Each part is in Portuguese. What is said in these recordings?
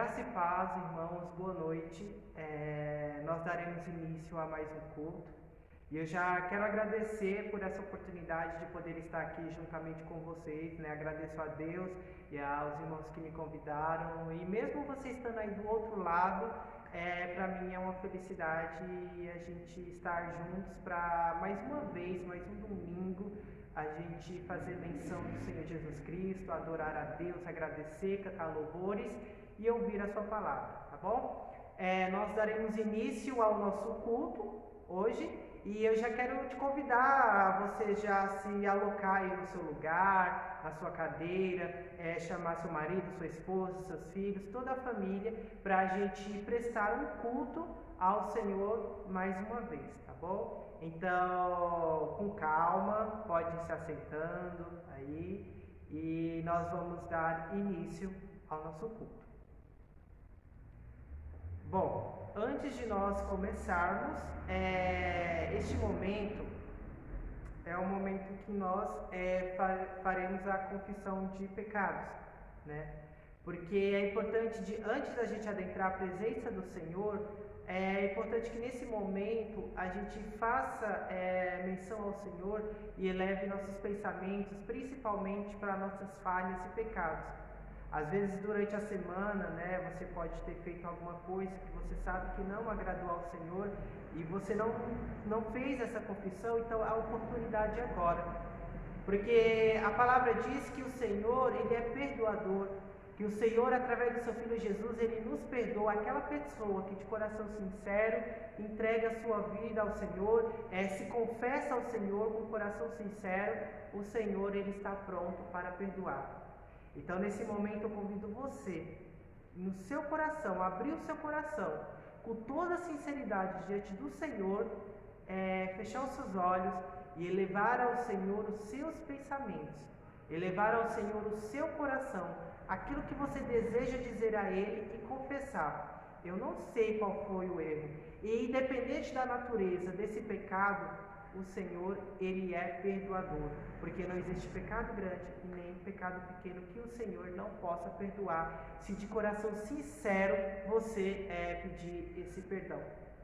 Graça e paz, irmãos, boa noite. Nós daremos início a mais um culto e eu já quero agradecer por essa oportunidade de poder estar aqui juntamente com vocês, né? Agradeço a Deus e aos irmãos que me convidaram, e mesmo você estando aí do outro lado, para mim é uma felicidade a gente estar juntos para mais uma vez, mais um domingo, a gente fazer menção do Senhor Jesus Cristo, adorar a Deus, agradecer, cantar louvores e ouvir a sua palavra, tá bom? Nós daremos início ao nosso culto hoje e eu já quero te convidar a você já se alocar aí no seu lugar, na sua cadeira, chamar seu marido, sua esposa, seus filhos, toda a família, para a gente prestar um culto ao Senhor mais uma vez, tá bom? Então, com calma, pode ir se assentando aí e nós vamos dar início ao nosso culto. Bom, antes de nós começarmos, este momento é o momento que nós faremos a confissão de pecados, né? Porque é importante, antes da gente adentrar a presença do Senhor, é importante que nesse momento a gente faça menção ao Senhor e eleve nossos pensamentos, principalmente para nossas falhas e pecados. Às vezes durante a semana, né, você pode ter feito alguma coisa que você sabe que não agradou ao Senhor e você não fez essa confissão, então a oportunidade é agora. Porque a palavra diz que o Senhor, Ele é perdoador, que o Senhor, através do seu Filho Jesus, Ele nos perdoa. Aquela pessoa que de coração sincero entrega a sua vida ao Senhor, se confessa ao Senhor com coração sincero, o Senhor, Ele está pronto para perdoar. Então, nesse momento, eu convido você, no seu coração, abrir o seu coração, com toda a sinceridade diante do Senhor, fechar os seus olhos e elevar ao Senhor os seus pensamentos, elevar ao Senhor o seu coração, aquilo que você deseja dizer a Ele e confessar. Eu não sei qual foi o erro, e independente da natureza desse pecado, o Senhor, Ele é perdoador, porque não existe pecado grande e nem pecado pequeno que o Senhor não possa perdoar, se de coração sincero você pedir esse perdão,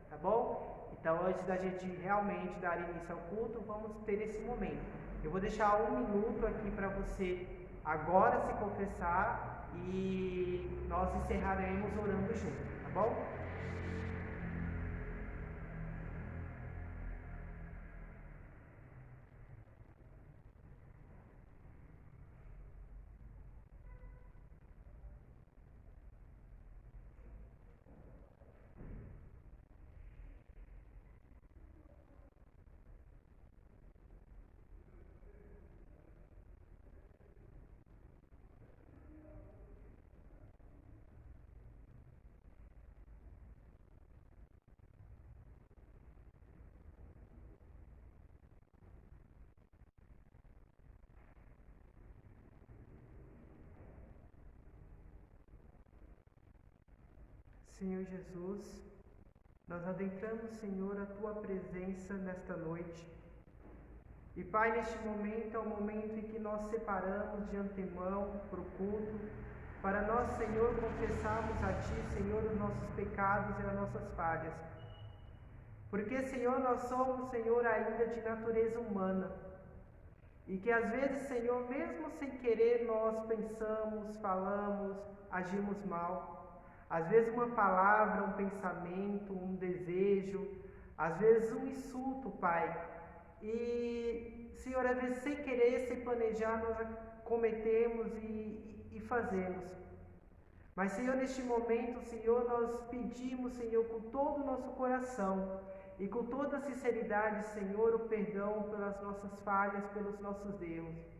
tá bom? Então, antes da gente realmente dar início ao culto, vamos ter esse momento. Eu vou deixar 1 minuto aqui para você agora se confessar e nós encerraremos orando juntos, tá bom? Senhor Jesus, nós adentramos, Senhor, a Tua presença nesta noite. E, Pai, neste momento é o momento em que nós separamos de antemão para o culto, para nós, Senhor, confessarmos a Ti, Senhor, os nossos pecados e as nossas falhas. Porque, Senhor, nós somos, Senhor, ainda de natureza humana. E que às vezes, Senhor, mesmo sem querer, nós pensamos, falamos, agimos mal. Às vezes uma palavra, um pensamento, um desejo, às vezes um insulto, Pai. E, Senhor, às vezes sem querer, sem planejar, nós cometemos e fazemos. Mas, Senhor, neste momento, Senhor, nós pedimos, Senhor, com todo o nosso coração e com toda a sinceridade, Senhor, o perdão pelas nossas falhas, pelos nossos erros.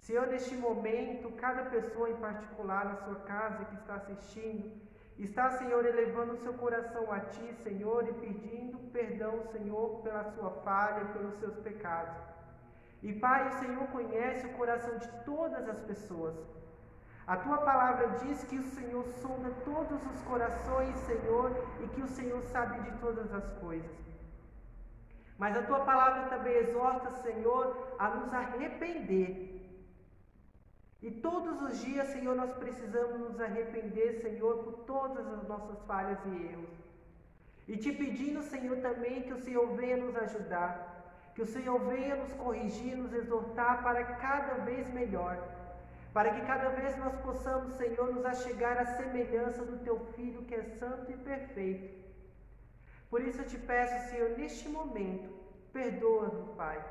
Senhor, neste momento, cada pessoa em particular na sua casa que está assistindo, está, Senhor, elevando o seu coração a Ti, Senhor, e pedindo perdão, Senhor, pela sua falha, pelos seus pecados. E, Pai, o Senhor conhece o coração de todas as pessoas. A Tua palavra diz que o Senhor sonda todos os corações, Senhor, e que o Senhor sabe de todas as coisas. Mas a Tua palavra também exorta, Senhor, a nos arrepender. E todos os dias, Senhor, nós precisamos nos arrepender, Senhor, por todas as nossas falhas e erros. E te pedindo, Senhor, também que o Senhor venha nos ajudar, que o Senhor venha nos corrigir, nos exortar para cada vez melhor, para que cada vez nós possamos, Senhor, nos achegar à semelhança do Teu Filho, que é santo e perfeito. Por isso eu te peço, Senhor, neste momento, perdoa-nos, Pai.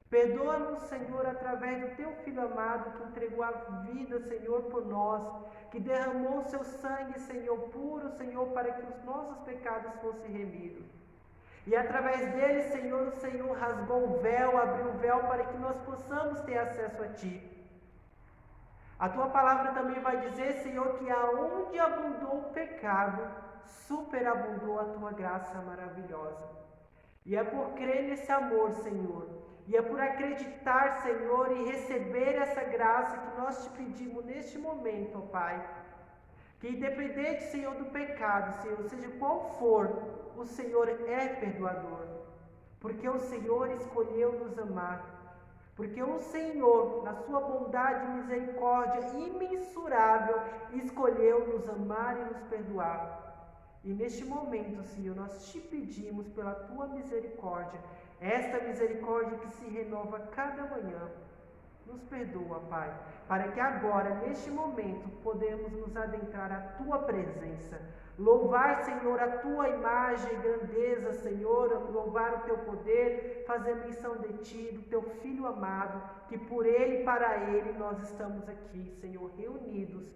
Perdoa-nos, Senhor, através do Teu Filho amado, que entregou a vida, Senhor, por nós, que derramou o Seu sangue, Senhor, puro, Senhor, para que os nossos pecados fossem remidos. E através dele, Senhor, o Senhor rasgou o véu, abriu o véu para que nós possamos ter acesso a Ti. A Tua palavra também vai dizer, Senhor, que aonde abundou o pecado, superabundou a Tua graça maravilhosa. E é por crer nesse amor, Senhor, e é por acreditar, Senhor, e receber essa graça que nós te pedimos neste momento, ó Pai. Que independente, Senhor, do pecado, Senhor, seja qual for, o Senhor é perdoador. Porque o Senhor escolheu nos amar. Porque o Senhor, na sua bondade e misericórdia imensurável, escolheu nos amar e nos perdoar. E neste momento, Senhor, nós te pedimos pela Tua misericórdia, esta misericórdia que se renova cada manhã. Nos perdoa, Pai, para que agora, neste momento, podemos nos adentrar à Tua presença. Louvar, Senhor, a Tua imagem e grandeza, Senhor, louvar o Teu poder, fazer menção de Ti, do Teu Filho amado, que por Ele e para Ele nós estamos aqui, Senhor, reunidos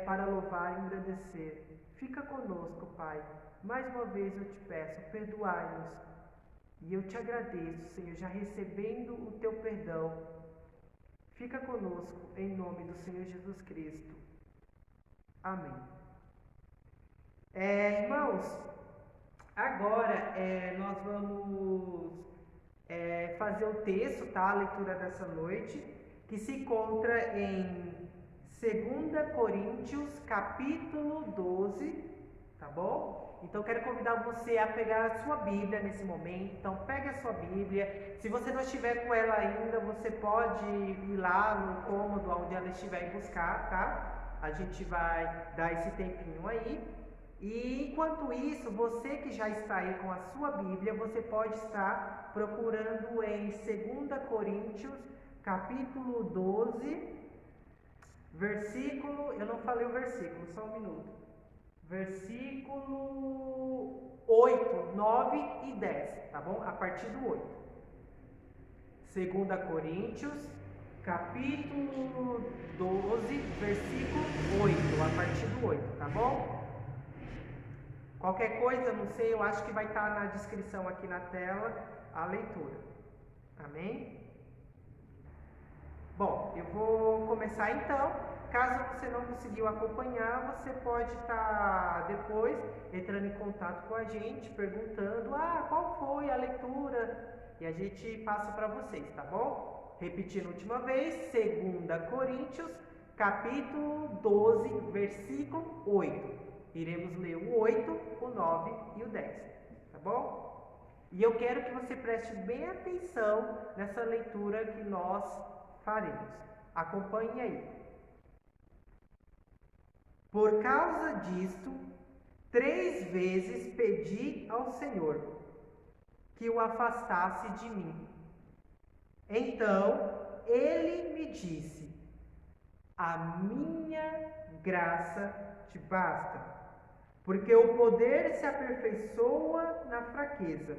para louvar e engrandecer. Fica conosco, Pai. Mais uma vez eu te peço, perdoai-nos. E eu te agradeço, Senhor, já recebendo o Teu perdão. Fica conosco, em nome do Senhor Jesus Cristo. Amém. Irmãos, agora nós vamos fazer o texto, tá? A leitura dessa noite, que se encontra em 2 Coríntios, capítulo 12, tá bom? Então, quero convidar você a pegar a sua Bíblia nesse momento. Então, pegue a sua Bíblia. Se você não estiver com ela ainda, você pode ir lá no cômodo onde ela estiver e buscar, tá? A gente vai dar esse tempinho aí. E, enquanto isso, você que já está aí com a sua Bíblia, você pode estar procurando em 2 Coríntios, capítulo 12, versículo... Eu não falei o versículo, só um minuto. Versículo 8, 9 e 10, tá bom? A partir do 8. 2 Coríntios, capítulo 12, versículo 8, a partir do 8, tá bom? Qualquer coisa, não sei, eu acho que vai estar na descrição aqui na tela a leitura. Amém? Bom, eu vou começar então. Caso você não conseguiu acompanhar, você pode estar depois entrando em contato com a gente, perguntando, qual foi a leitura? E a gente passa para vocês, tá bom? Repetindo a última vez, 2 Coríntios, capítulo 12, versículo 8. Iremos ler o 8, o 9 e o 10, tá bom? E eu quero que você preste bem atenção nessa leitura que nós faremos. Acompanhe aí. Por causa disto, 3 vezes pedi ao Senhor que o afastasse de mim. Então, Ele me disse, a minha graça te basta, porque o poder se aperfeiçoa na fraqueza.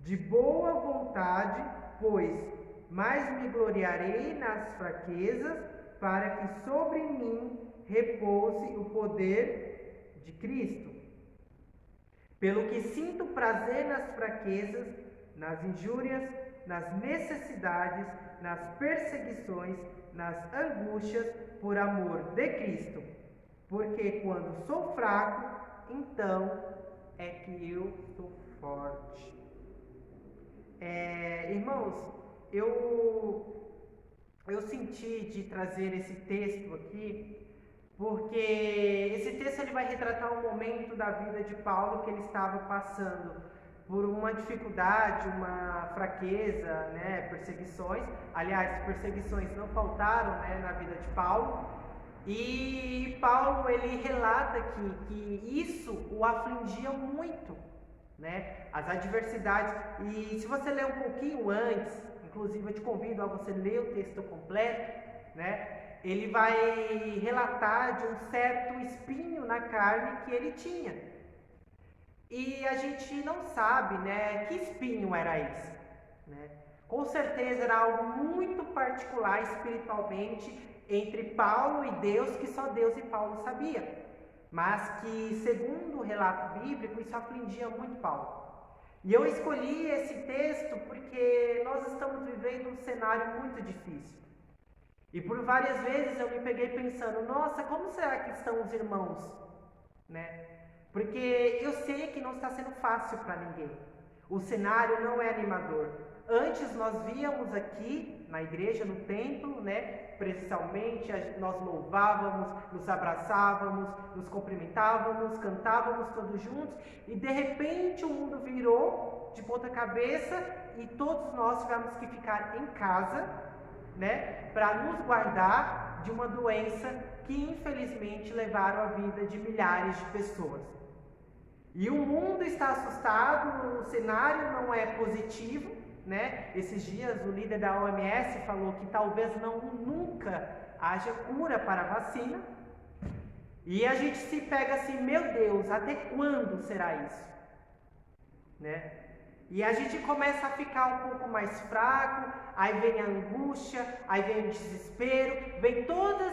De boa vontade, pois, mais me gloriarei nas fraquezas, para que sobre mim repouse o poder de Cristo. Pelo que sinto prazer nas fraquezas, nas injúrias, nas necessidades, nas perseguições, nas angústias, por amor de Cristo. Porque quando sou fraco, então é que eu sou forte. Irmãos, eu senti de trazer esse texto aqui, porque esse texto ele vai retratar um momento da vida de Paulo que ele estava passando por uma dificuldade, uma fraqueza, né, perseguições. Aliás, perseguições não faltaram, né, na vida de Paulo. E Paulo ele relata que isso o afligia muito, né, as adversidades. E se você ler um pouquinho antes, inclusive eu te convido a você ler o texto completo, né, ele vai relatar de um certo espinho na carne que ele tinha. E a gente não sabe, né, que espinho era esse, né? Com certeza era algo muito particular espiritualmente entre Paulo e Deus, que só Deus e Paulo sabia. Mas que, segundo o relato bíblico, isso afligia muito Paulo. E eu escolhi esse texto porque nós estamos vivendo um cenário muito difícil. E por várias vezes eu me peguei pensando, nossa, como será que estão os irmãos, né? Porque eu sei que não está sendo fácil para ninguém. O cenário não é animador. Antes nós víamos aqui na igreja, no templo, né, presencialmente, nós louvávamos, nos abraçávamos, nos cumprimentávamos, cantávamos todos juntos, e de repente o mundo virou de ponta cabeça e todos nós tivemos que ficar em casa, né, para nos guardar de uma doença que infelizmente levaram a vida de milhares de pessoas. E o mundo está assustado, o cenário não é positivo, né? Esses dias o líder da OMS falou que talvez nunca haja cura para a vacina. E a gente se pega assim, meu Deus, até quando será isso? Né? E a gente começa a ficar um pouco mais fraco, aí vem a angústia, aí vem o desespero, vem todas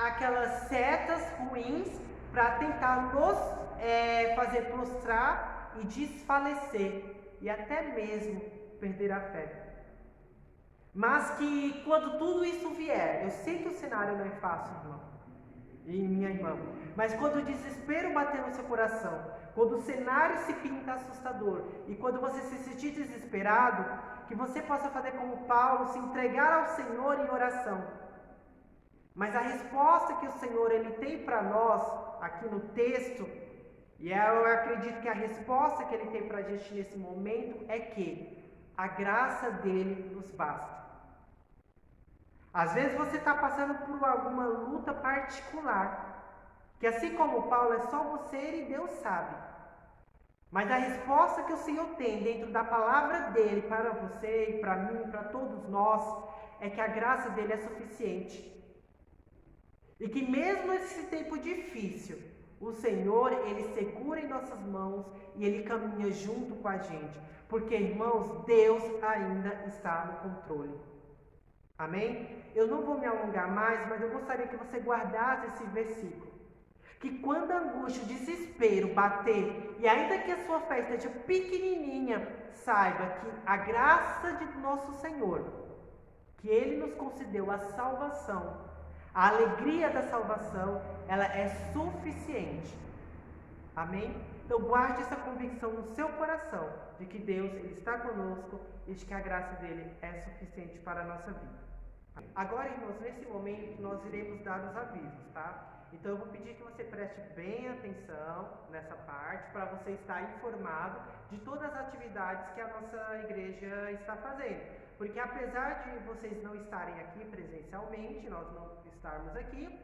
aquelas setas ruins para tentar nos fazer prostrar e desfalecer, e até mesmo perder a fé. Mas que quando tudo isso vier, eu sei que o cenário não é fácil, irmão e minha irmã, mas quando o desespero bater no seu coração, quando o cenário se pinta assustador e quando você se sentir desesperado, que você possa fazer como Paulo, se entregar ao Senhor em oração. Mas a resposta que o Senhor ele tem para nós aqui no texto, e eu acredito que a resposta que ele tem para a gente nesse momento é que a graça dele nos basta. Às vezes você está passando por alguma luta particular, que assim como Paulo é só você e Deus sabe. Mas a resposta que o Senhor tem dentro da palavra dele para você e para mim, para todos nós, é que a graça dele é suficiente. E que mesmo nesse tempo difícil, o Senhor, ele segura em nossas mãos e ele caminha junto com a gente. Porque, irmãos, Deus ainda está no controle. Amém? Eu não vou me alongar mais, mas eu gostaria que você guardasse esse versículo. Que quando a angústia, o desespero bater, e ainda que a sua fé esteja pequenininha, saiba que a graça de nosso Senhor, que Ele nos concedeu a salvação, a alegria da salvação, ela é suficiente. Amém? Então guarde essa convicção no seu coração, de que Deus ele está conosco e de que a graça dele é suficiente para a nossa vida. Agora, irmãos, nesse momento nós iremos dar os avisos, tá? Então eu vou pedir que você preste bem atenção nessa parte para você estar informado de todas as atividades que a nossa igreja está fazendo. Porque apesar de vocês não estarem aqui presencialmente, nós não estarmos aqui,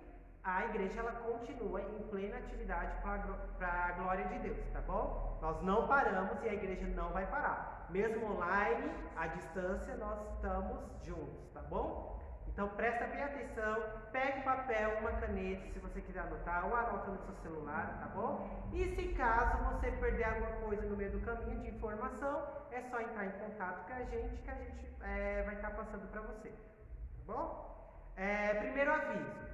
a igreja ela continua em plena atividade para a glória de Deus, tá bom? Nós não paramos e a igreja não vai parar. Mesmo online, à distância, nós estamos juntos, tá bom? Então presta bem atenção, pegue um papel, uma caneta, se você quiser anotar, ou anota no seu celular, tá bom? E se caso você perder alguma coisa no meio do caminho de informação, é só entrar em contato com a gente, que a gente vai estar passando para você, tá bom? Primeiro aviso,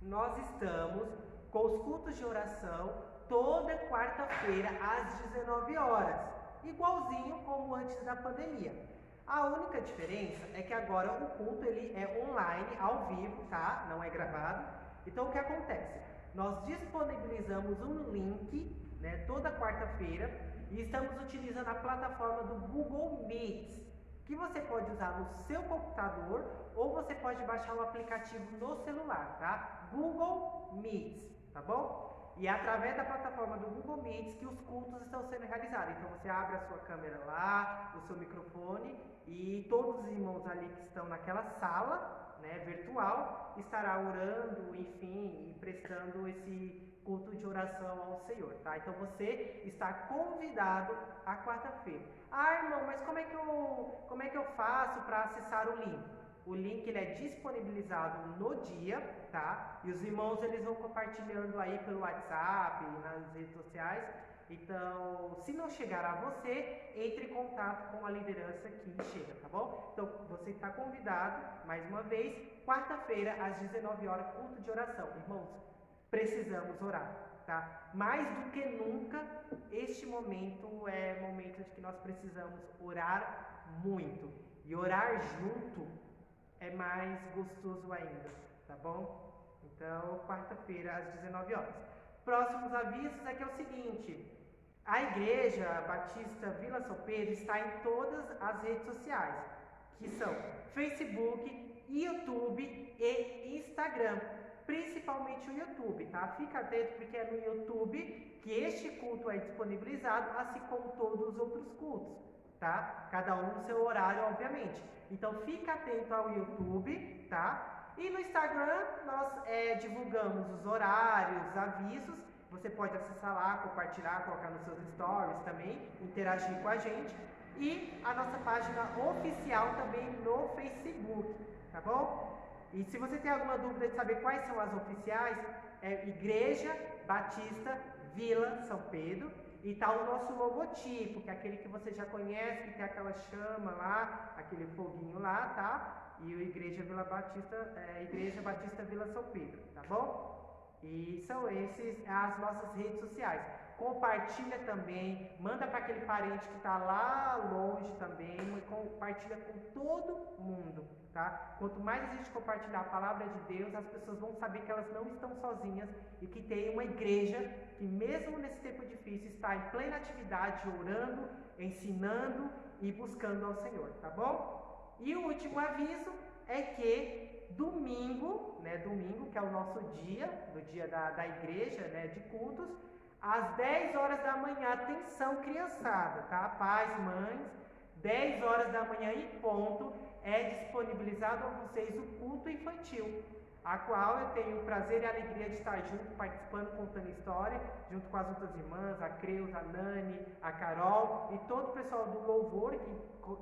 nós estamos com os cultos de oração toda quarta-feira às 19 horas, igualzinho como antes da pandemia. A única diferença é que agora o culto ele é online, ao vivo, tá? Não é gravado. Então o que acontece? Nós disponibilizamos um link, né, toda quarta-feira e estamos utilizando a plataforma do Google Meet, que você pode usar no seu computador ou você pode baixar o aplicativo no celular, tá? Google Meet, tá bom? E é através da plataforma do Google Meets que os cultos estão sendo realizados. Então você abre a sua câmera lá, o seu microfone, e todos os irmãos ali que estão naquela sala, né, virtual, estará orando, enfim, e prestando esse culto de oração ao Senhor, tá? Então você está convidado à quarta-feira. Ah, irmão, mas como é que eu faço para acessar o link? O link ele é disponibilizado no dia, tá? E os irmãos eles vão compartilhando aí pelo WhatsApp, nas redes sociais. Então, se não chegar a você, entre em contato com a liderança que chega, tá bom? Então, você está convidado, mais uma vez, quarta-feira, às 19 horas, culto de oração. Irmãos, precisamos orar, tá? Mais do que nunca, este momento é momento de que nós precisamos orar muito. E orar junto é mais gostoso ainda, tá bom? Então, quarta-feira, às 19 horas. Próximos avisos é que é o seguinte: a Igreja Batista Vila São Pedro está em todas as redes sociais, que são Facebook, YouTube e Instagram. Principalmente o YouTube, tá? Fica atento porque é no YouTube que este culto é disponibilizado, assim como todos os outros cultos, tá? Cada um no seu horário, obviamente. Então fica atento ao YouTube, tá? E no Instagram nós divulgamos os horários, avisos. Você pode acessar lá, compartilhar, colocar nos seus stories também, interagir com a gente. E a nossa página oficial também no Facebook, tá bom? E se você tem alguma dúvida de saber quais são as oficiais, é Igreja Batista Vila São Pedro. E tá o nosso logotipo, que é aquele que você já conhece, que tem aquela chama lá, aquele foguinho lá, tá? E o Igreja Batista Vila São Pedro, tá bom? E são esses as nossas redes sociais. Compartilha também, manda para aquele parente que está lá longe também, compartilha com todo mundo, tá? Quanto mais a gente compartilhar a palavra de Deus, as pessoas vão saber que elas não estão sozinhas e que tem uma igreja que mesmo nesse tempo difícil está em plena atividade, orando, ensinando e buscando ao Senhor, tá bom? E o último aviso é que domingo, que é o nosso dia, do dia da igreja, né, de cultos, às 10 horas da manhã, atenção criançada, tá? Pais, mães, 10 horas da manhã em ponto, é disponibilizado a vocês o culto infantil, a qual eu tenho o prazer e a alegria de estar junto, participando, contando história, junto com as outras irmãs, a Creuza, a Nani, a Carol e todo o pessoal do louvor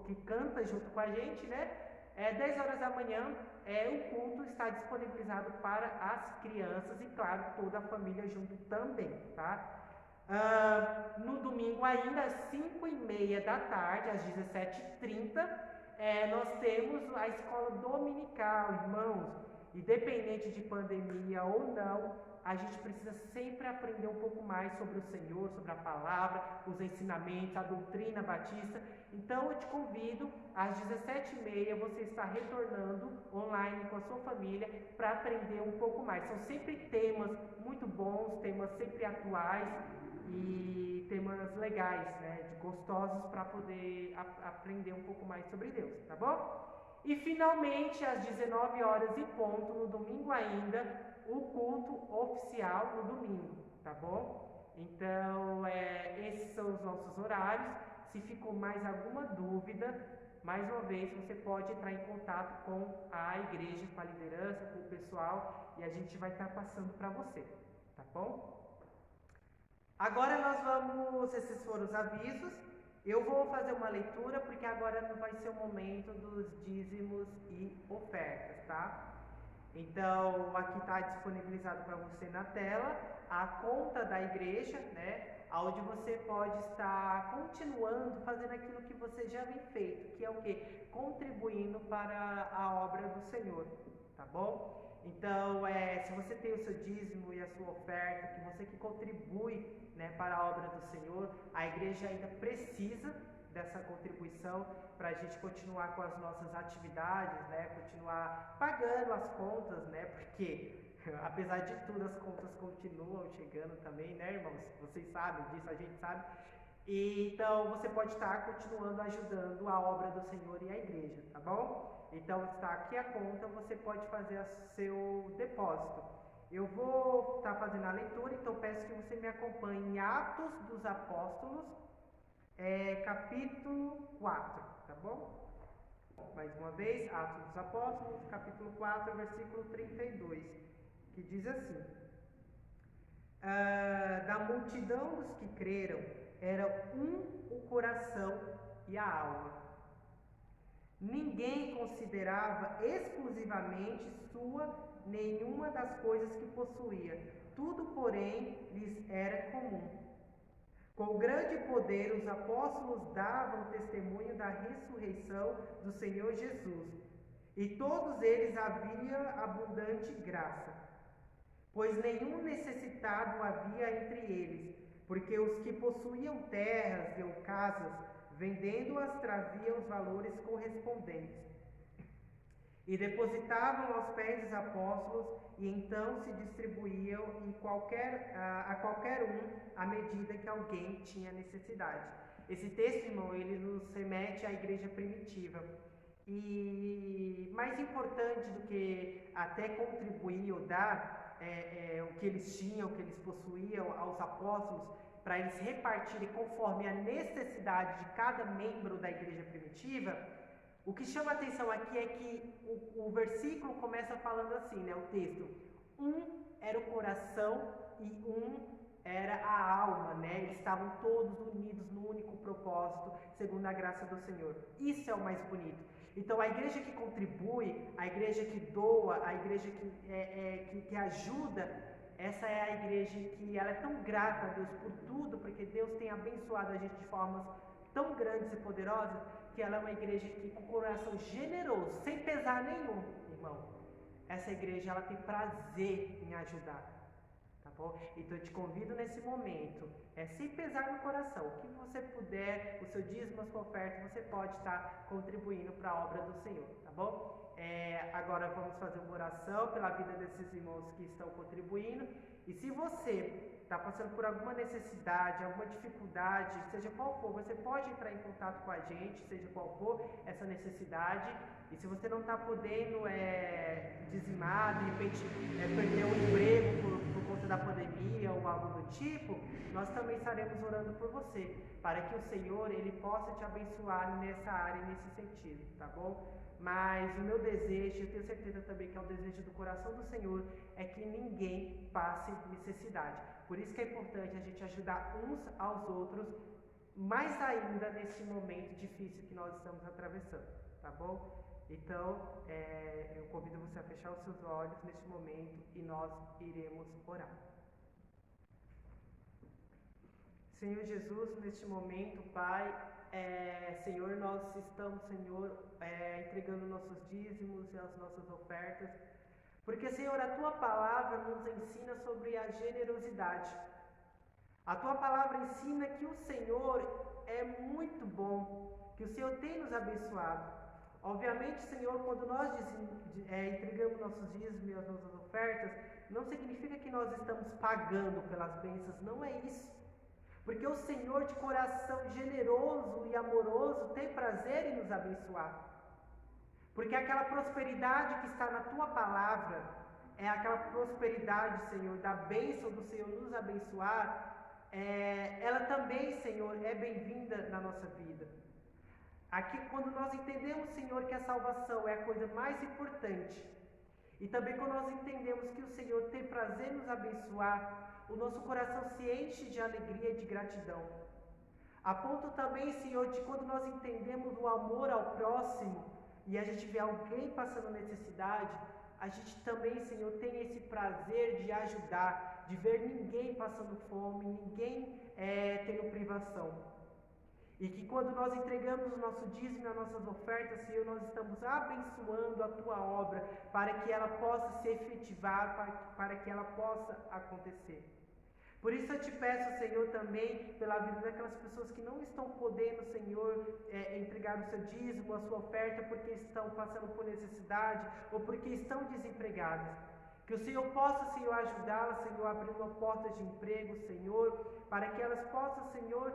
que canta junto com a gente, né? 10 horas da manhã, o culto está disponibilizado para as crianças e, claro, toda a família junto também, tá? No domingo ainda, às 5h30 da tarde, às 17h30, nós temos a escola dominical, irmãos. Independente de pandemia ou não, a gente precisa sempre aprender um pouco mais sobre o Senhor, sobre a palavra, os ensinamentos, a doutrina batista. Então eu te convido, às 17h30 você está retornando online com a sua família para aprender um pouco mais. São sempre temas muito bons, temas sempre atuais e temas legais, né, gostosos para poder aprender um pouco mais sobre Deus, tá bom? E finalmente, às 19 horas em ponto, no domingo ainda, o culto oficial no domingo, tá bom? Então, esses são os nossos horários. Se ficou mais alguma dúvida, mais uma vez, você pode entrar em contato com a igreja, com a liderança, com o pessoal, e a gente vai estar passando para você, tá bom? Agora nós vamos, esses foram os avisos. Eu vou fazer uma leitura porque agora não vai ser o momento dos dízimos e ofertas, tá? Então, aqui está disponibilizado para você na tela a conta da igreja, né? Onde você pode estar continuando fazendo aquilo que você já vem feito, que é o quê? Contribuindo para a obra do Senhor, tá bom? Então, se você tem o seu dízimo e a sua oferta, que você que contribui, né, para a obra do Senhor, a igreja ainda precisa dessa contribuição para a gente continuar com as nossas atividades, né, continuar pagando as contas, né, porque apesar de tudo as contas continuam chegando também, né, irmãos? Vocês sabem disso, a gente sabe. E, então você pode estar continuando ajudando a obra do Senhor e a igreja, tá bom? Então está aqui a conta, você pode fazer seu depósito. Eu vou estar fazendo a leitura, então peço que você me acompanhe em Atos dos Apóstolos, capítulo 4, tá bom? Mais uma vez, Atos dos Apóstolos, capítulo 4, versículo 32, que diz assim: da multidão dos que creram, era um o coração e a alma. Ninguém considerava exclusivamente sua nenhuma das coisas que possuía. Tudo, porém, lhes era comum. Com grande poder, os apóstolos davam testemunho da ressurreição do Senhor Jesus. E todos eles haviam abundante graça, pois nenhum necessitado havia entre eles, porque os que possuíam terras ou casas, vendendo-as, traziam os valores correspondentes e depositavam aos pés dos apóstolos, e então se distribuíam a qualquer um à medida que alguém tinha necessidade. Esse texto, irmão, ele nos remete à igreja primitiva. E mais importante do que até contribuir ou dar o que eles tinham, o que eles possuíam aos apóstolos, para eles repartirem conforme a necessidade de cada membro da igreja primitiva, o que chama a atenção aqui é que o versículo começa falando assim, né, o texto: um era o coração e um era a alma, né? Eles estavam todos unidos no único propósito, segundo a graça do Senhor. Isso é o mais bonito. Então, a igreja que contribui, a igreja que doa, a igreja que ajuda, essa é a igreja que ela é tão grata a Deus por tudo, porque Deus tem abençoado a gente de formas tão grandes e poderosas, que ela é uma igreja que, com coração generoso, sem pesar nenhum, irmão, essa igreja ela tem prazer em ajudar. Tá bom? Então eu te convido nesse momento, sem pesar no coração, o que você puder, o seu dízimo, a sua oferta, você pode estar contribuindo para a obra do Senhor, tá bom? Agora vamos fazer uma oração pela vida desses irmãos que estão contribuindo. E se você está passando por alguma necessidade, alguma dificuldade, seja qual for, você pode entrar em contato com a gente, seja qual for essa necessidade. E se você não está podendo dizimar, de repente perder um emprego por conta da pandemia ou algo do tipo, nós também estaremos orando por você, para que o Senhor ele possa te abençoar nessa área, nesse sentido, tá bom? Mas o meu desejo, eu tenho certeza também que é o desejo do coração do Senhor, é que ninguém passe necessidade. Por isso que é importante a gente ajudar uns aos outros, mais ainda nesse momento difícil que nós estamos atravessando, tá bom? Então, eu convido você a fechar os seus olhos neste momento e nós iremos orar. Senhor Jesus, neste momento, Pai, Senhor, nós estamos, Senhor, entregando nossos dízimos e as nossas ofertas, porque, Senhor, a Tua Palavra nos ensina sobre a generosidade. A Tua Palavra ensina que o Senhor é muito bom, que o Senhor tem nos abençoado. Obviamente, Senhor, quando nós entregamos nossos dízimos e as nossas ofertas, não significa que nós estamos pagando pelas bênçãos, não é isso. Porque o Senhor, de coração generoso e amoroso, tem prazer em nos abençoar. Porque aquela prosperidade que está na Tua Palavra, é aquela prosperidade, Senhor, da bênção do Senhor nos abençoar, ela também, Senhor, é bem-vinda na nossa vida. Aqui, quando nós entendemos, Senhor, que a salvação é a coisa mais importante, e também quando nós entendemos que o Senhor tem prazer em nos abençoar, o nosso coração se enche de alegria e de gratidão. A ponto também, Senhor, de quando nós entendemos o amor ao próximo e a gente vê alguém passando necessidade, a gente também, Senhor, tem esse prazer de ajudar, de ver ninguém passando fome, ninguém tendo privação. E que quando nós entregamos o nosso dízimo e as nossas ofertas, Senhor, nós estamos abençoando a Tua obra para que ela possa se efetivar, para que ela possa acontecer. Por isso eu te peço, Senhor, também pela vida daquelas pessoas que não estão podendo, Senhor, entregar o seu dízimo, a sua oferta, porque estão passando por necessidade ou porque estão desempregadas. Que o Senhor possa, Senhor, ajudá-las, Senhor, abrir uma porta de emprego, Senhor, para que elas possam, Senhor,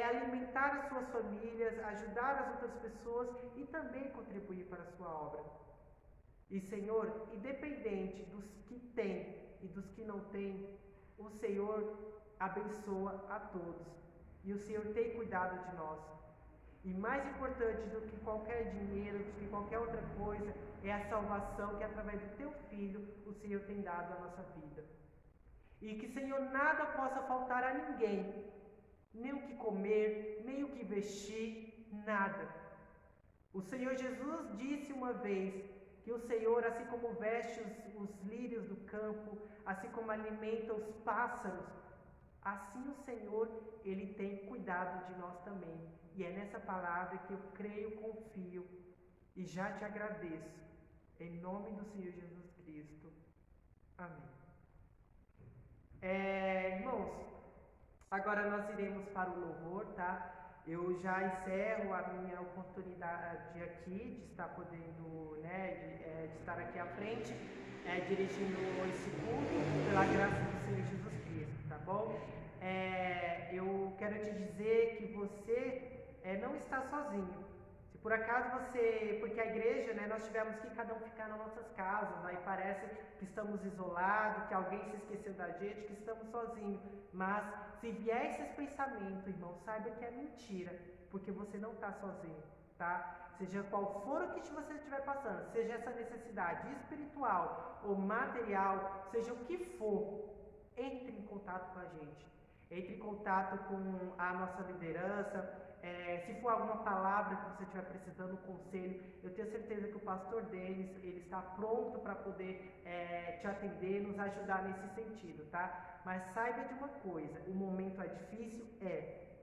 alimentar as suas famílias, ajudar as outras pessoas e também contribuir para a sua obra. E, Senhor, independente dos que têm e dos que não têm, o Senhor abençoa a todos. E o Senhor tem cuidado de nós. E mais importante do que qualquer dinheiro, do que qualquer outra coisa, é a salvação que através do Teu Filho o Senhor tem dado à nossa vida. E que, Senhor, nada possa faltar a ninguém, nem o que comer, nem o que vestir, nada. O Senhor Jesus disse uma vez que o Senhor, assim como veste os lírios do campo, assim como alimenta os pássaros, assim o Senhor, Ele tem cuidado de nós também. E é nessa palavra que eu creio, confio e já te agradeço. Em nome do Senhor Jesus Cristo. Amém. Irmãos, agora nós iremos para o louvor, tá? Eu já encerro a minha oportunidade aqui de estar podendo, de estar aqui à frente, dirigindo esse culto, pela graça do Senhor Jesus Cristo, tá bom? Eu quero te dizer que você não está sozinho. Se por acaso porque a igreja, nós tivemos que cada um ficar nas nossas casas, aí parece que estamos isolados, que alguém se esqueceu da gente, que estamos sozinhos. Mas se vier esses pensamentos, irmão, saiba que é mentira, porque você não está sozinho, tá? Seja qual for o que você estiver passando, seja essa necessidade espiritual ou material, seja o que for, entre em contato com a gente. Entre em contato com a nossa liderança. Se for alguma palavra que você estiver precisando, um conselho, eu tenho certeza que o pastor Denis, ele está pronto para poder te atender, nos ajudar nesse sentido, tá? Mas saiba de uma coisa, o momento é difícil,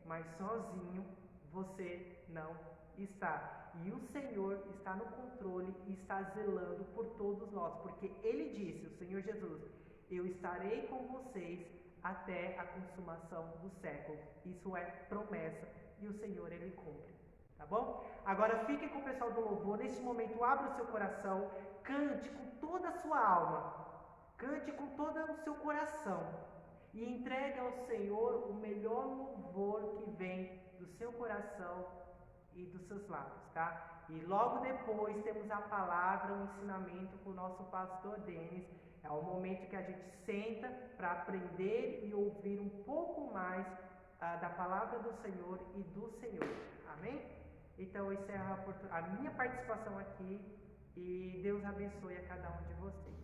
mas sozinho você não está. E o Senhor está no controle e está zelando por todos nós, porque Ele disse, o Senhor Jesus, eu estarei com vocês até a consumação do século. Isso é promessa e o Senhor, Ele cumpre, tá bom? Agora fique com o pessoal do louvor, neste momento abra o seu coração, cante com toda a sua alma, cante com todo o seu coração e entregue ao Senhor o melhor louvor que vem do seu coração e dos seus lábios, tá? E logo depois temos a palavra, o ensinamento com o nosso pastor Denis. É o momento que a gente senta para aprender e ouvir um pouco mais da palavra do Senhor e do Senhor. Amém? Então eu encerro a minha participação aqui e Deus abençoe a cada um de vocês.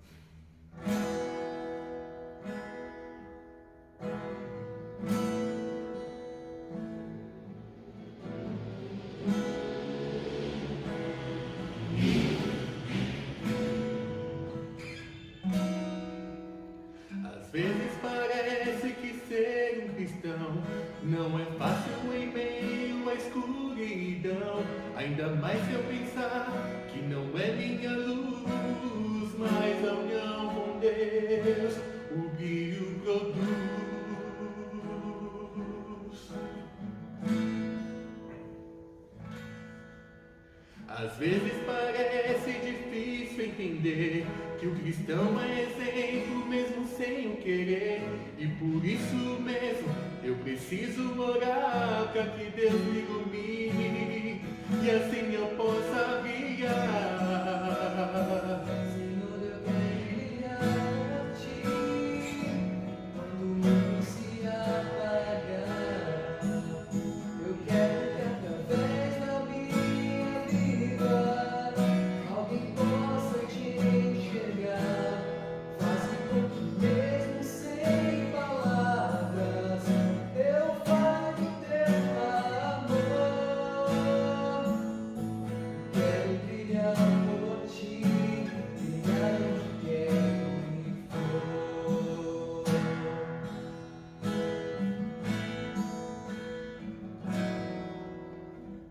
Às vezes parece que ser um cristão não é fácil em meio à escuridão. Ainda mais se eu pensar que não é minha luz, mas a união com Deus o brilho produz. Às vezes parece difícil entender que o cristão é exemplo mesmo sem o querer. E por isso mesmo eu preciso orar para que Deus me ilumine e assim eu possa brilhar. Senhor, eu quero brilhar por ti quando o mundo se apagar. Eu quero que através da minha vida alguém possa te enxergar. Faça com que mesmo sem palavras eu fale o teu amor. Quero brilhar por ti, brilhar onde quer que for.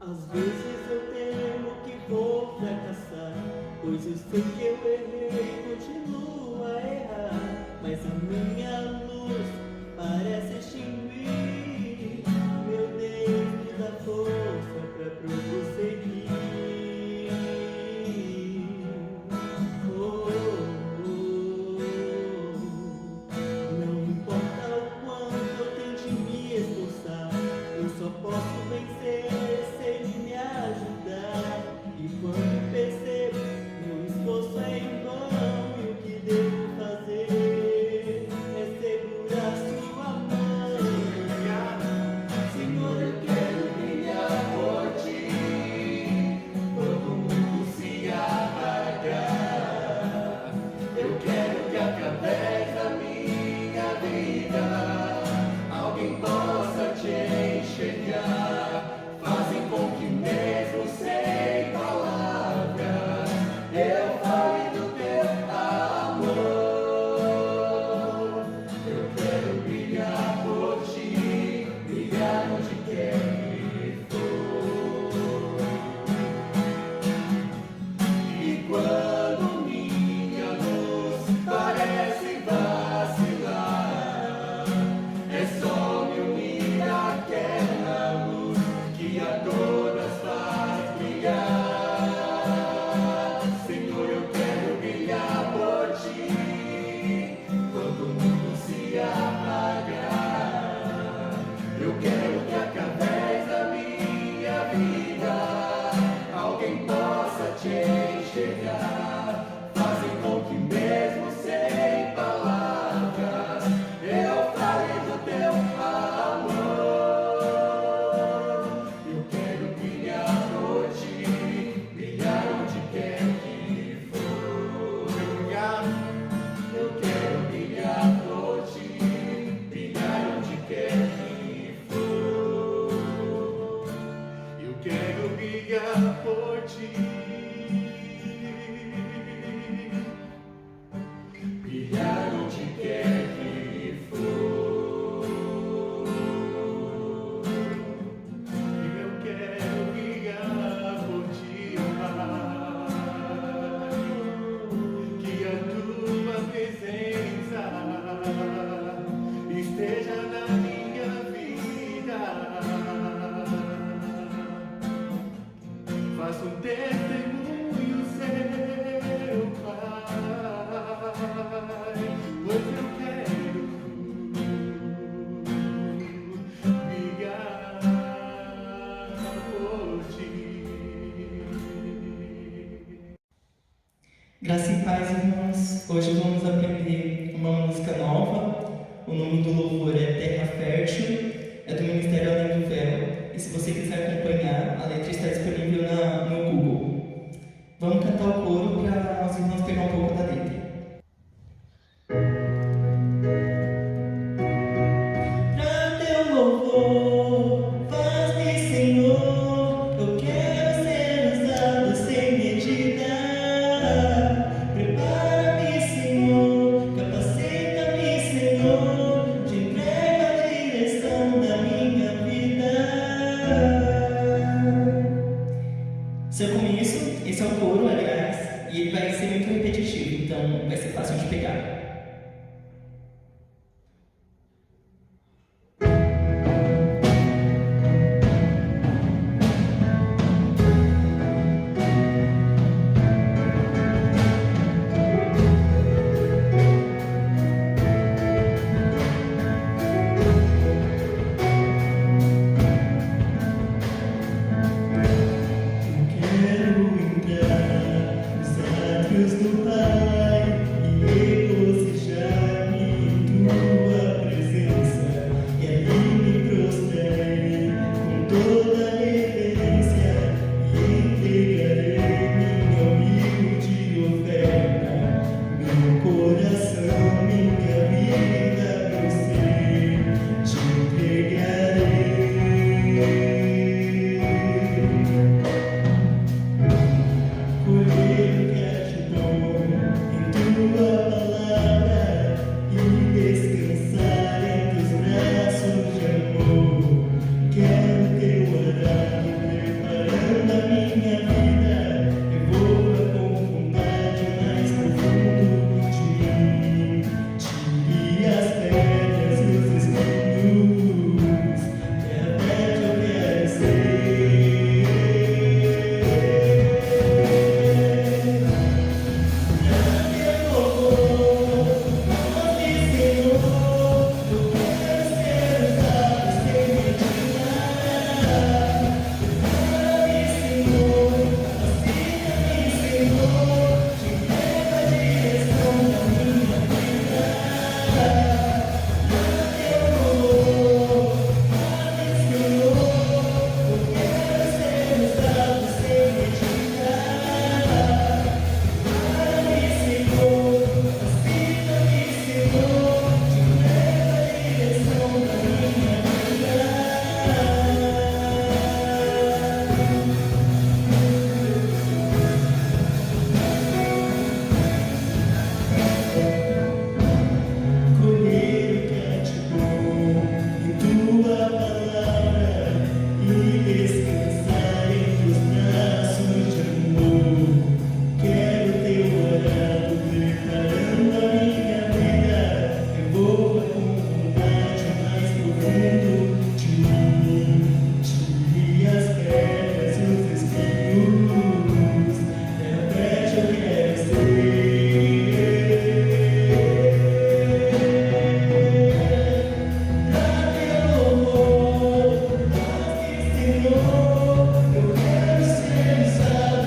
Às vezes eu temo que vou fracassar, pois eu sei que eu errei e continuo a errar. Mas a minha luz parece extinguir. Meu Deus, me dá força pra prosseguir. Oh, oh, oh. Não importa o quanto eu tente me esforçar, eu só posso vencer se Ele me ajudar. E quando percebo meu esforço é alguém possa te enxergar, fazem com que mesmo sem palavras eu fale do teu amor. Eu quero brilhar por ti, brilhar onde quer que for. Eu quero brilhar por ti, brilhar onde quer que for. Eu quero brilhar por ti, brilhar onde quer que for. Eu quero brilhar por ti, Pai, que a tua presença esteja na minha vida. Faça um testemunho seu, Pai, pois eu quero brilhar por ti. Graça e paz, irmãos. Hoje vamos aprender uma música nova. O nome do louvor é Terra Fértil, é do Ministério Além do Véu. E se você quiser acompanhar, a letra está disponível no Google. Vamos cantar o coro para os irmãos pegar um pouco da letra. Pra teu louvor, faz-me, Senhor, eu quero ser usado sem medida. Prepara-me, Senhor, capacita-me, Senhor, te entrego a direção da minha vida. Seu começo, esse é o coro, aliás, e ele vai ser muito repetitivo, então vai ser fácil de pegar. Quero entrar nos átrios do Pai e regozijar-me em tua presença, e ali me prostrarei com toda reverência e entregarei minha humilde oferta, meu coração, minha vida, meu ser, te entregarei. Colher o que é de bom em tua palavra e descansar em teus braços de amor. Quero teu arado preparando a minha vida, envolva com vontade o mais profundo de mim. Tire as pedras e os espinhos, terra fértil eu quero ser. Eu quero ser usado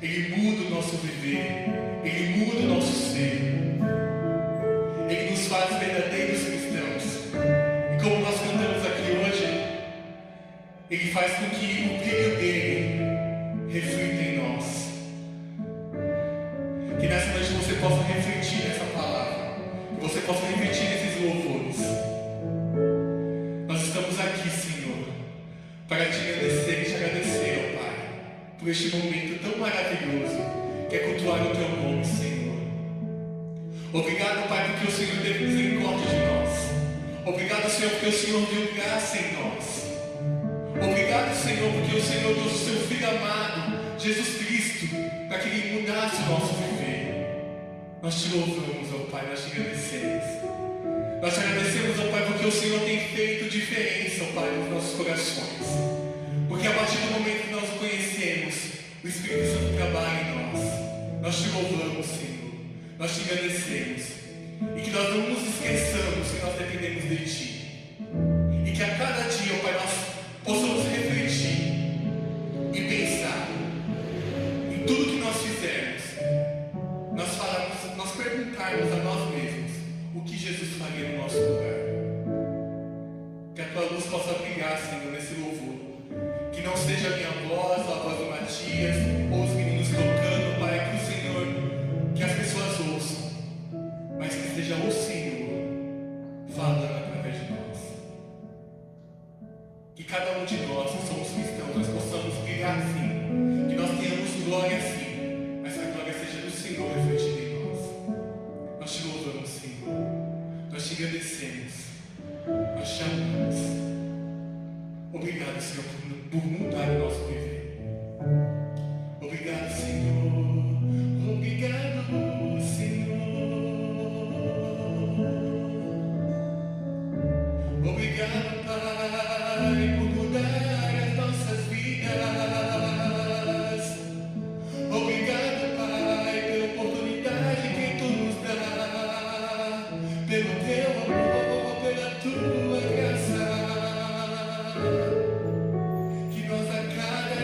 Ele muda o nosso viver, Ele muda o nosso ser, Ele nos faz verdadeiros cristãos. E como nós cantamos aqui hoje, Ele faz com que o brilho dele reflita em nós. Que nessa noite você possa refletir nessa palavra, que você possa refletir nesses louvores. Nós estamos aqui, Senhor, para te agradecer e te agradecer, ó Pai, por este momento tão maravilhoso que é cultuar o Teu nome, Senhor. Obrigado, Pai, porque o Senhor teve misericórdia de nós. Obrigado, Senhor, porque o Senhor deu graça em nós. Obrigado, Senhor, porque o Senhor deu o Seu Filho amado, Jesus Cristo, para que Ele mudasse o nosso viver. Nós te louvamos, ó Pai, nós te agradecemos. Nós te agradecemos, ó Pai, porque o Senhor tem feito diferença, ó Pai, nos nossos corações. Porque a partir do momento que nós o conhecemos, o Espírito Santo trabalha em nós. Nós te louvamos, Senhor. Nós te agradecemos. E que nós não nos esqueçamos que nós dependemos de Ti. E que a cada dia, ó Pai, nós possamos refletir e pensar em tudo que nós fizermos. Nós perguntarmos a nós mesmos o que Jesus faria no nosso lugar. Que a Tua luz possa brilhar, Senhor, nesse louvor. Que não seja a minha voz, a voz do Matias, ou os meninos tocando, Pai, que o Senhor, que as pessoas ouçam, mas que seja o Senhor falando através de nós. Que cada um de nós, que somos cristãos, nós possamos brilhar sim, que nós tenhamos glória sim, mas que a glória seja do Senhor refletida em nós. Nós te louvamos, Senhor, nós te agradecemos, nós te amamos. Obrigado, Senhor, por mudar o nosso viver. Obrigado, Senhor. Obrigado, Senhor. Obrigado, Pai, por mudar as nossas vidas. Obrigado, Pai, pela oportunidade que Tu nos dá, pelo Teu amor, pela Tua graça. Que nós a cada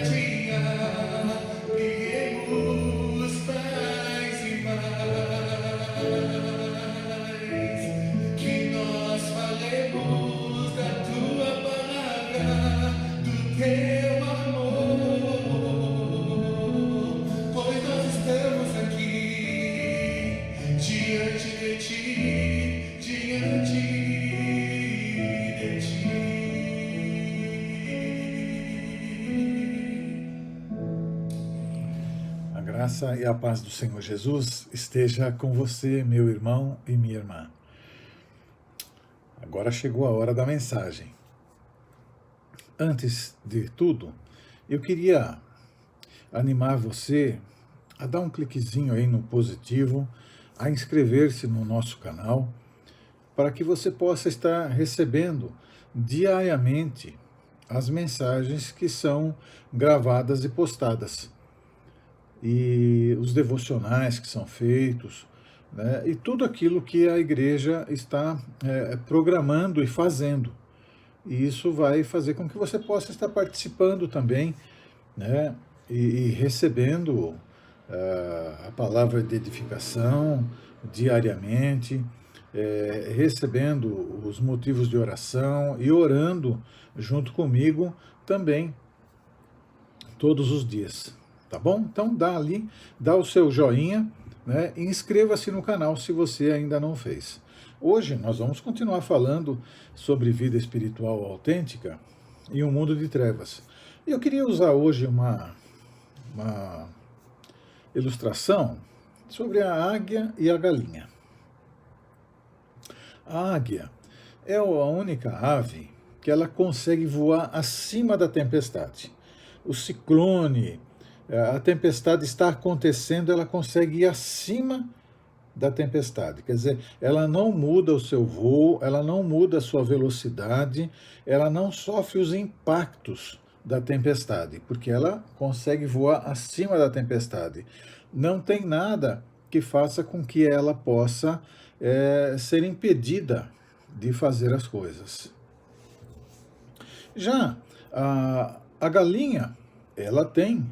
de ti, diante de ti. A graça e a paz do Senhor Jesus esteja com você, meu irmão e minha irmã. Agora chegou a hora da mensagem. Antes de tudo, eu queria animar você a dar um cliquezinho aí no positivo, a inscrever-se no nosso canal, para que você possa estar recebendo diariamente as mensagens que são gravadas e postadas, e os devocionais que são feitos, né, e tudo aquilo que a igreja está programando e fazendo. E isso vai fazer com que você possa estar participando também, né, e recebendo a palavra de edificação diariamente, recebendo os motivos de oração e orando junto comigo também todos os dias, tá bom? Então dá o seu joinha, né, e inscreva-se no canal se você ainda não fez. Hoje nós vamos continuar falando sobre vida espiritual autêntica em um mundo de trevas. E eu queria usar hoje uma ilustração sobre a águia e a galinha. A águia é a única ave que ela consegue voar acima da tempestade. O ciclone, a tempestade está acontecendo, ela consegue ir acima da tempestade. Quer dizer, ela não muda o seu voo, ela não muda a sua velocidade, ela não sofre os impactos da tempestade, porque ela consegue voar acima da tempestade. Não tem nada que faça com que ela possa ser impedida de fazer as coisas. Já a galinha, ela tem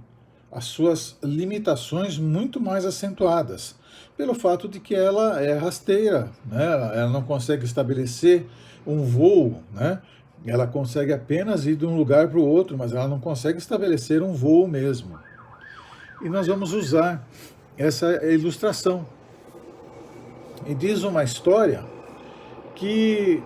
as suas limitações muito mais acentuadas, pelo fato de que ela é rasteira, né? Ela não consegue estabelecer um voo, né? Ela consegue apenas ir de um lugar para o outro, mas ela não consegue estabelecer um voo mesmo. E nós vamos usar essa ilustração. E diz uma história que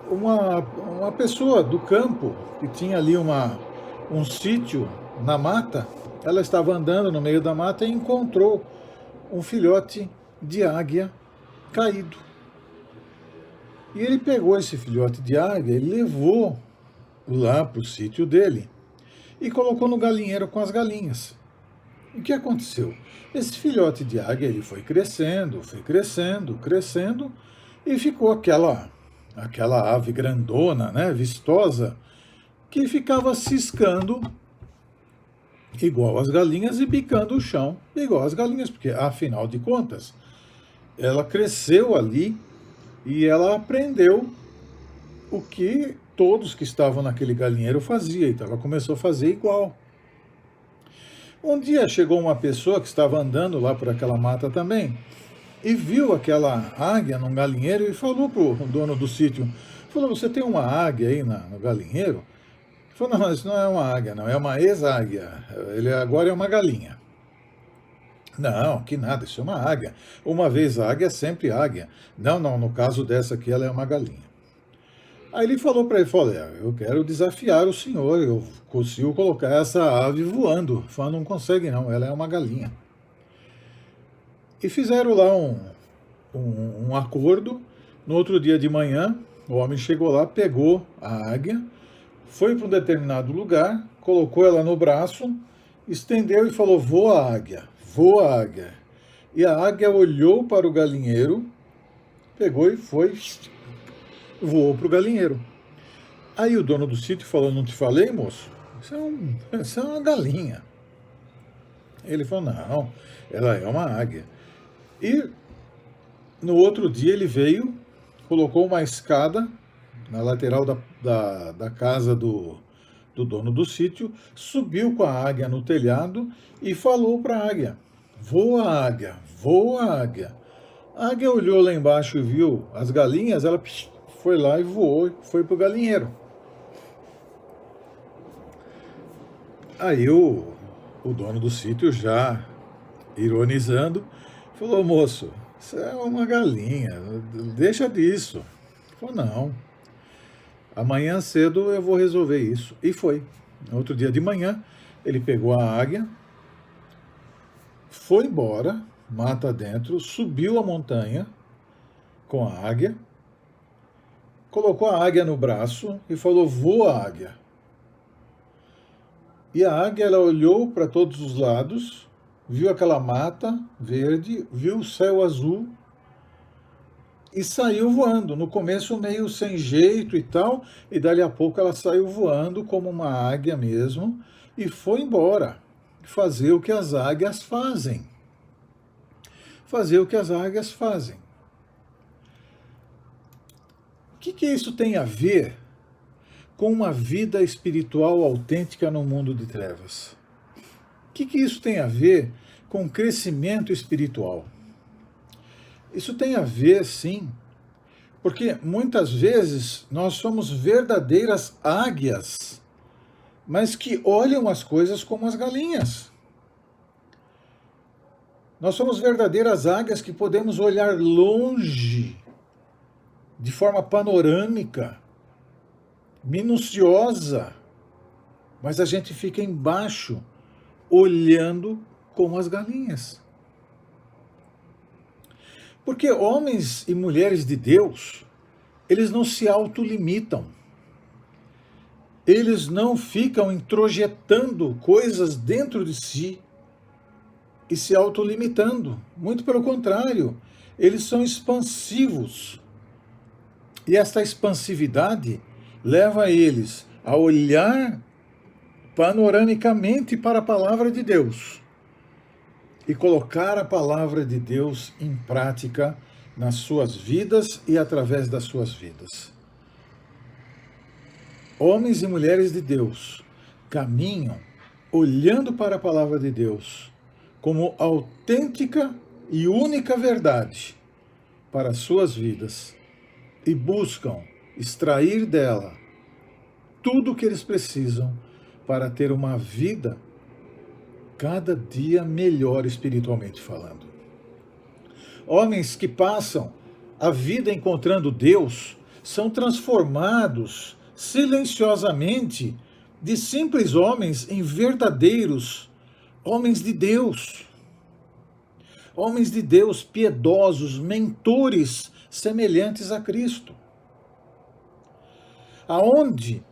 uma pessoa do campo, que tinha ali um sítio na mata, ela estava andando no meio da mata e encontrou um filhote de águia caído. E ele pegou esse filhote de águia e levou lá para o sítio dele e colocou no galinheiro com as galinhas. O que aconteceu? Esse filhote de águia ele foi crescendo e ficou aquela ave grandona, né, vistosa, que ficava ciscando igual as galinhas e bicando o chão igual as galinhas, porque afinal de contas ela cresceu ali e ela aprendeu o que todos que estavam naquele galinheiro faziam, então ela começou a fazer igual. Um dia chegou uma pessoa que estava andando lá por aquela mata também e viu aquela águia num galinheiro e falou para o dono do sítio, falou: você tem uma águia aí no galinheiro? Ele falou: não, isso não é uma águia, não, é uma ex-águia, ele agora é uma galinha. Não, que nada, isso é uma águia. Uma vez águia, sempre águia. Não, no caso dessa aqui ela é uma galinha. Aí ele falou para ele, falou: eu quero desafiar o senhor, eu consigo colocar essa ave voando. Ele falou: não consegue não, ela é uma galinha. E fizeram lá um acordo. No outro dia de manhã, o homem chegou lá, pegou a águia, foi para um determinado lugar, colocou ela no braço, estendeu e falou: voa águia, voa águia. E a águia olhou para o galinheiro, pegou e foi, voou para o galinheiro. Aí o dono do sítio falou: não te falei, moço? Isso é uma galinha. Ele falou: não, ela é uma águia. E no outro dia ele veio, colocou uma escada na lateral da casa do dono do sítio, subiu com a águia no telhado e falou para a águia: voa águia, voa águia. A águia olhou lá embaixo e viu as galinhas, ela foi lá e voou, foi para o galinheiro. Aí o dono do sítio, já ironizando, falou: moço, Isso é uma galinha, deixa disso. Ele falou, não, amanhã cedo eu vou resolver isso. E foi. No outro dia de manhã, ele pegou a águia, foi embora, mata dentro, subiu a montanha com a águia, colocou a águia no braço e falou, voa, águia. E a águia, ela olhou para todos os lados, viu aquela mata verde, viu o céu azul e saiu voando. No começo meio sem jeito e tal, e dali a pouco ela saiu voando como uma águia mesmo e foi embora fazer o que as águias fazem. Fazer o que as águias fazem. O que isso tem a ver com uma vida espiritual autêntica no mundo de trevas? O que isso tem a ver com crescimento espiritual? Isso tem a ver, sim, porque muitas vezes nós somos verdadeiras águias, mas que olham as coisas como as galinhas. Nós somos verdadeiras águias que podemos olhar longe, de forma panorâmica, minuciosa, mas a gente fica embaixo, olhando como as galinhas. Porque homens e mulheres de Deus, eles não se autolimitam. Eles não ficam introjetando coisas dentro de si e se autolimitando. Muito pelo contrário, eles são expansivos. E esta expansividade leva eles a olhar panoramicamente para a palavra de Deus e colocar a palavra de Deus em prática nas suas vidas e através das suas vidas. Homens e mulheres de Deus caminham olhando para a palavra de Deus como autêntica e única verdade para as suas vidas e buscam extrair dela tudo o que eles precisam para ter uma vida cada dia melhor espiritualmente falando. Homens que passam a vida encontrando Deus são transformados silenciosamente de simples homens em verdadeiros homens de Deus. Homens de Deus piedosos, mentores semelhantes a Cristo. Aonde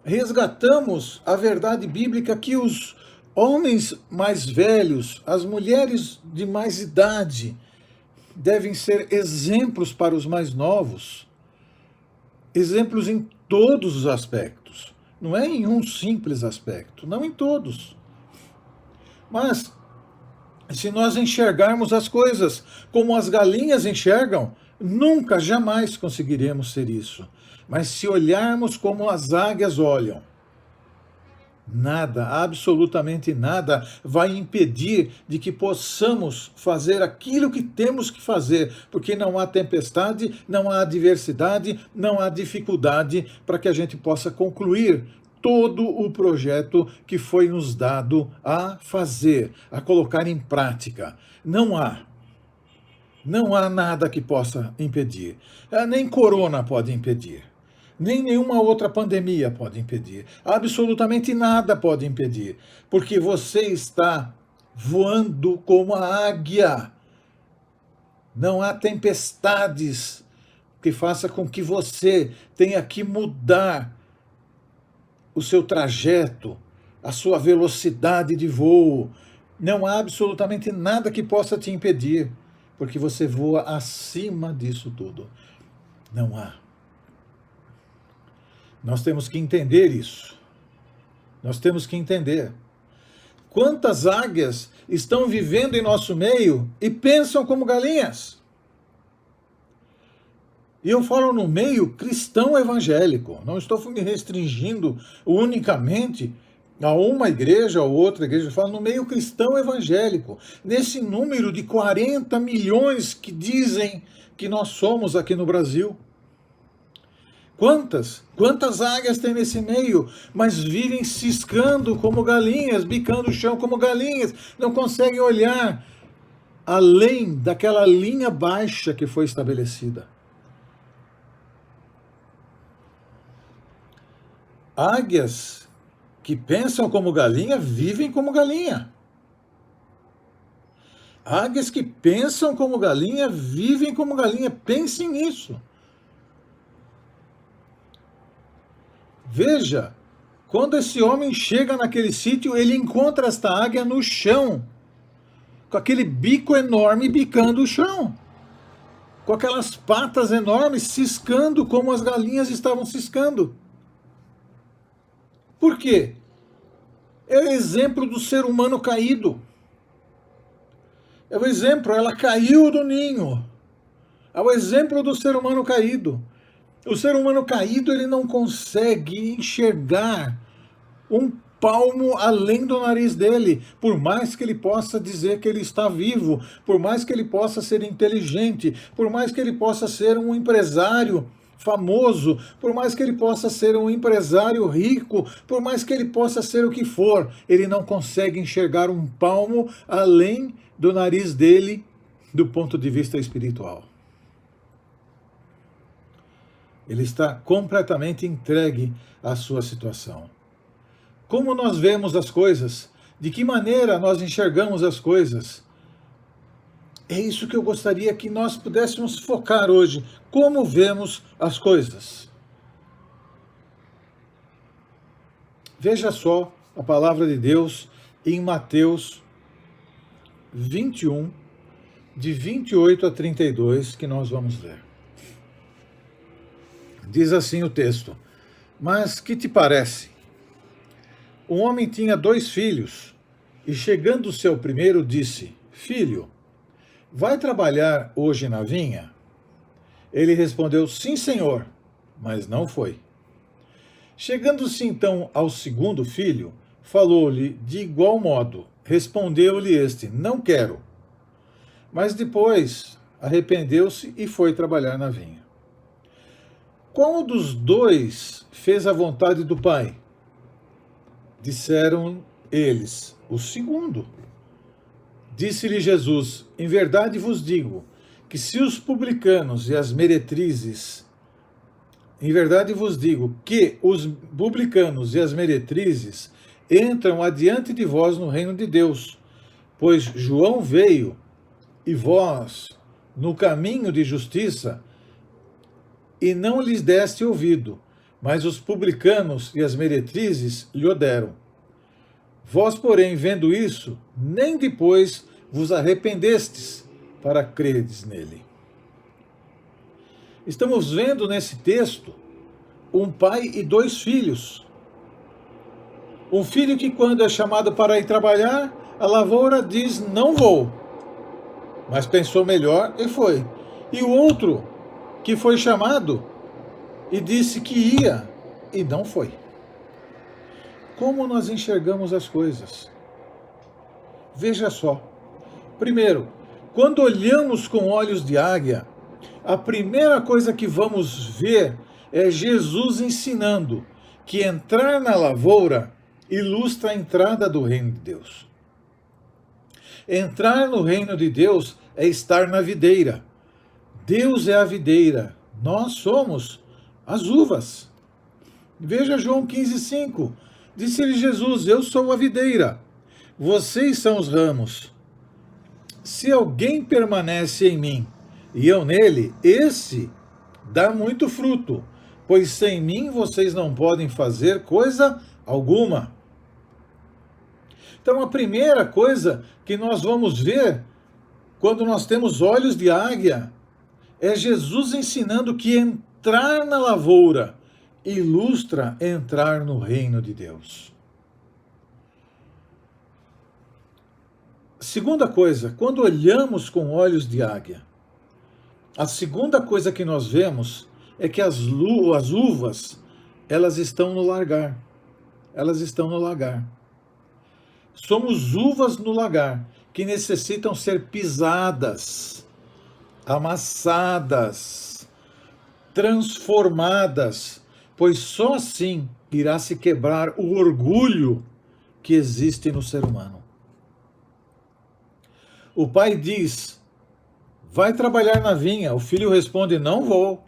resgatamos a verdade bíblica que os homens mais velhos, as mulheres de mais idade, devem ser exemplos para os mais novos. Exemplos em todos os aspectos. Não é em um simples aspecto, não em todos. Mas, se nós enxergarmos as coisas como as galinhas enxergam, nunca, jamais conseguiremos ser isso. Mas se olharmos como as águias olham, nada, absolutamente nada, vai impedir de que possamos fazer aquilo que temos que fazer, porque não há tempestade, não há adversidade, não há dificuldade para que a gente possa concluir todo o projeto que foi nos dado a fazer, a colocar em prática. Não há nada que possa impedir. Nem corona pode impedir. Nem nenhuma outra pandemia pode impedir. Absolutamente nada pode impedir. Porque você está voando como a águia. Não há tempestades que faça com que você tenha que mudar o seu trajeto, a sua velocidade de voo. Não há absolutamente nada que possa te impedir, porque você voa acima disso tudo. Não há. Nós temos que entender isso. Nós temos que entender. Quantas águias estão vivendo em nosso meio e pensam como galinhas? E eu falo no meio cristão evangélico. Não estou me restringindo unicamente a uma igreja ou outra igreja. Eu falo no meio cristão evangélico. Nesse número de 40 milhões que dizem que nós somos aqui no Brasil. Quantas águias tem nesse meio, mas vivem ciscando como galinhas, bicando o chão como galinhas, não conseguem olhar além daquela linha baixa que foi estabelecida. Águias que pensam como galinha vivem como galinha. Águias que pensam como galinha vivem como galinha. Pensem nisso. Veja, quando esse homem chega naquele sítio, ele encontra esta águia no chão, com aquele bico enorme bicando o chão, com aquelas patas enormes ciscando como as galinhas estavam ciscando. Por quê? É o exemplo do ser humano caído. É o exemplo, ela caiu do ninho. É o exemplo do ser humano caído. O ser humano caído, ele não consegue enxergar um palmo além do nariz dele, por mais que ele possa dizer que ele está vivo, por mais que ele possa ser inteligente, por mais que ele possa ser um empresário famoso, por mais que ele possa ser um empresário rico, por mais que ele possa ser o que for, ele não consegue enxergar um palmo além do nariz dele do ponto de vista espiritual. Ele está completamente entregue à sua situação. Como nós vemos as coisas? De que maneira nós enxergamos as coisas? É isso que eu gostaria que nós pudéssemos focar hoje. Como vemos as coisas? Veja só a palavra de Deus em Mateus 21, de 28 a 32, que nós vamos ler. Diz assim o texto: Mas que te parece? Um homem tinha 2 filhos, e chegando o seu primeiro, disse: Filho, vai trabalhar hoje na vinha? Ele respondeu: Sim, senhor, mas não foi. Chegando-se então ao segundo filho, falou-lhe de igual modo. Respondeu-lhe este: Não quero. Mas depois arrependeu-se e foi trabalhar na vinha. Qual dos 2 fez a vontade do pai? Disseram eles: O segundo. Disse-lhe Jesus: Em verdade vos digo que se os publicanos e as meretrizes, em verdade vos digo que os publicanos e as meretrizes entram adiante de vós no reino de Deus, pois João veio e vós no caminho de justiça e não lhes deste ouvido, mas os publicanos e as meretrizes lhe o deram. Vós, porém, vendo isso, nem depois vos arrependestes para credes nele. Estamos vendo nesse texto um pai e 2 filhos. Um filho que, quando é chamado para ir trabalhar, a lavoura diz: não vou. Mas pensou melhor e foi. E o outro, que foi chamado e disse que ia e não foi. Como nós enxergamos as coisas? Veja só. Primeiro, quando olhamos com olhos de águia, a primeira coisa que vamos ver é Jesus ensinando que entrar na lavoura ilustra a entrada do reino de Deus. Entrar no reino de Deus é estar na videira. Deus é a videira, nós somos as uvas. Veja João 15,5. Disse-lhe Jesus: Eu sou a videira, vocês são os ramos. Se alguém permanece em mim e eu nele, esse dá muito fruto, pois sem mim vocês não podem fazer coisa alguma. Então a primeira coisa que nós vamos ver quando nós temos olhos de águia é Jesus ensinando que entrar na lavoura ilustra entrar no reino de Deus. Segunda coisa, quando olhamos com olhos de águia, a segunda coisa que nós vemos é que as uvas, elas estão no lagar. Elas estão no lagar. Somos uvas no lagar que necessitam ser pisadas, amassadas, transformadas, pois só assim irá se quebrar o orgulho que existe no ser humano. O pai diz: vai trabalhar na vinha. O filho responde: não vou.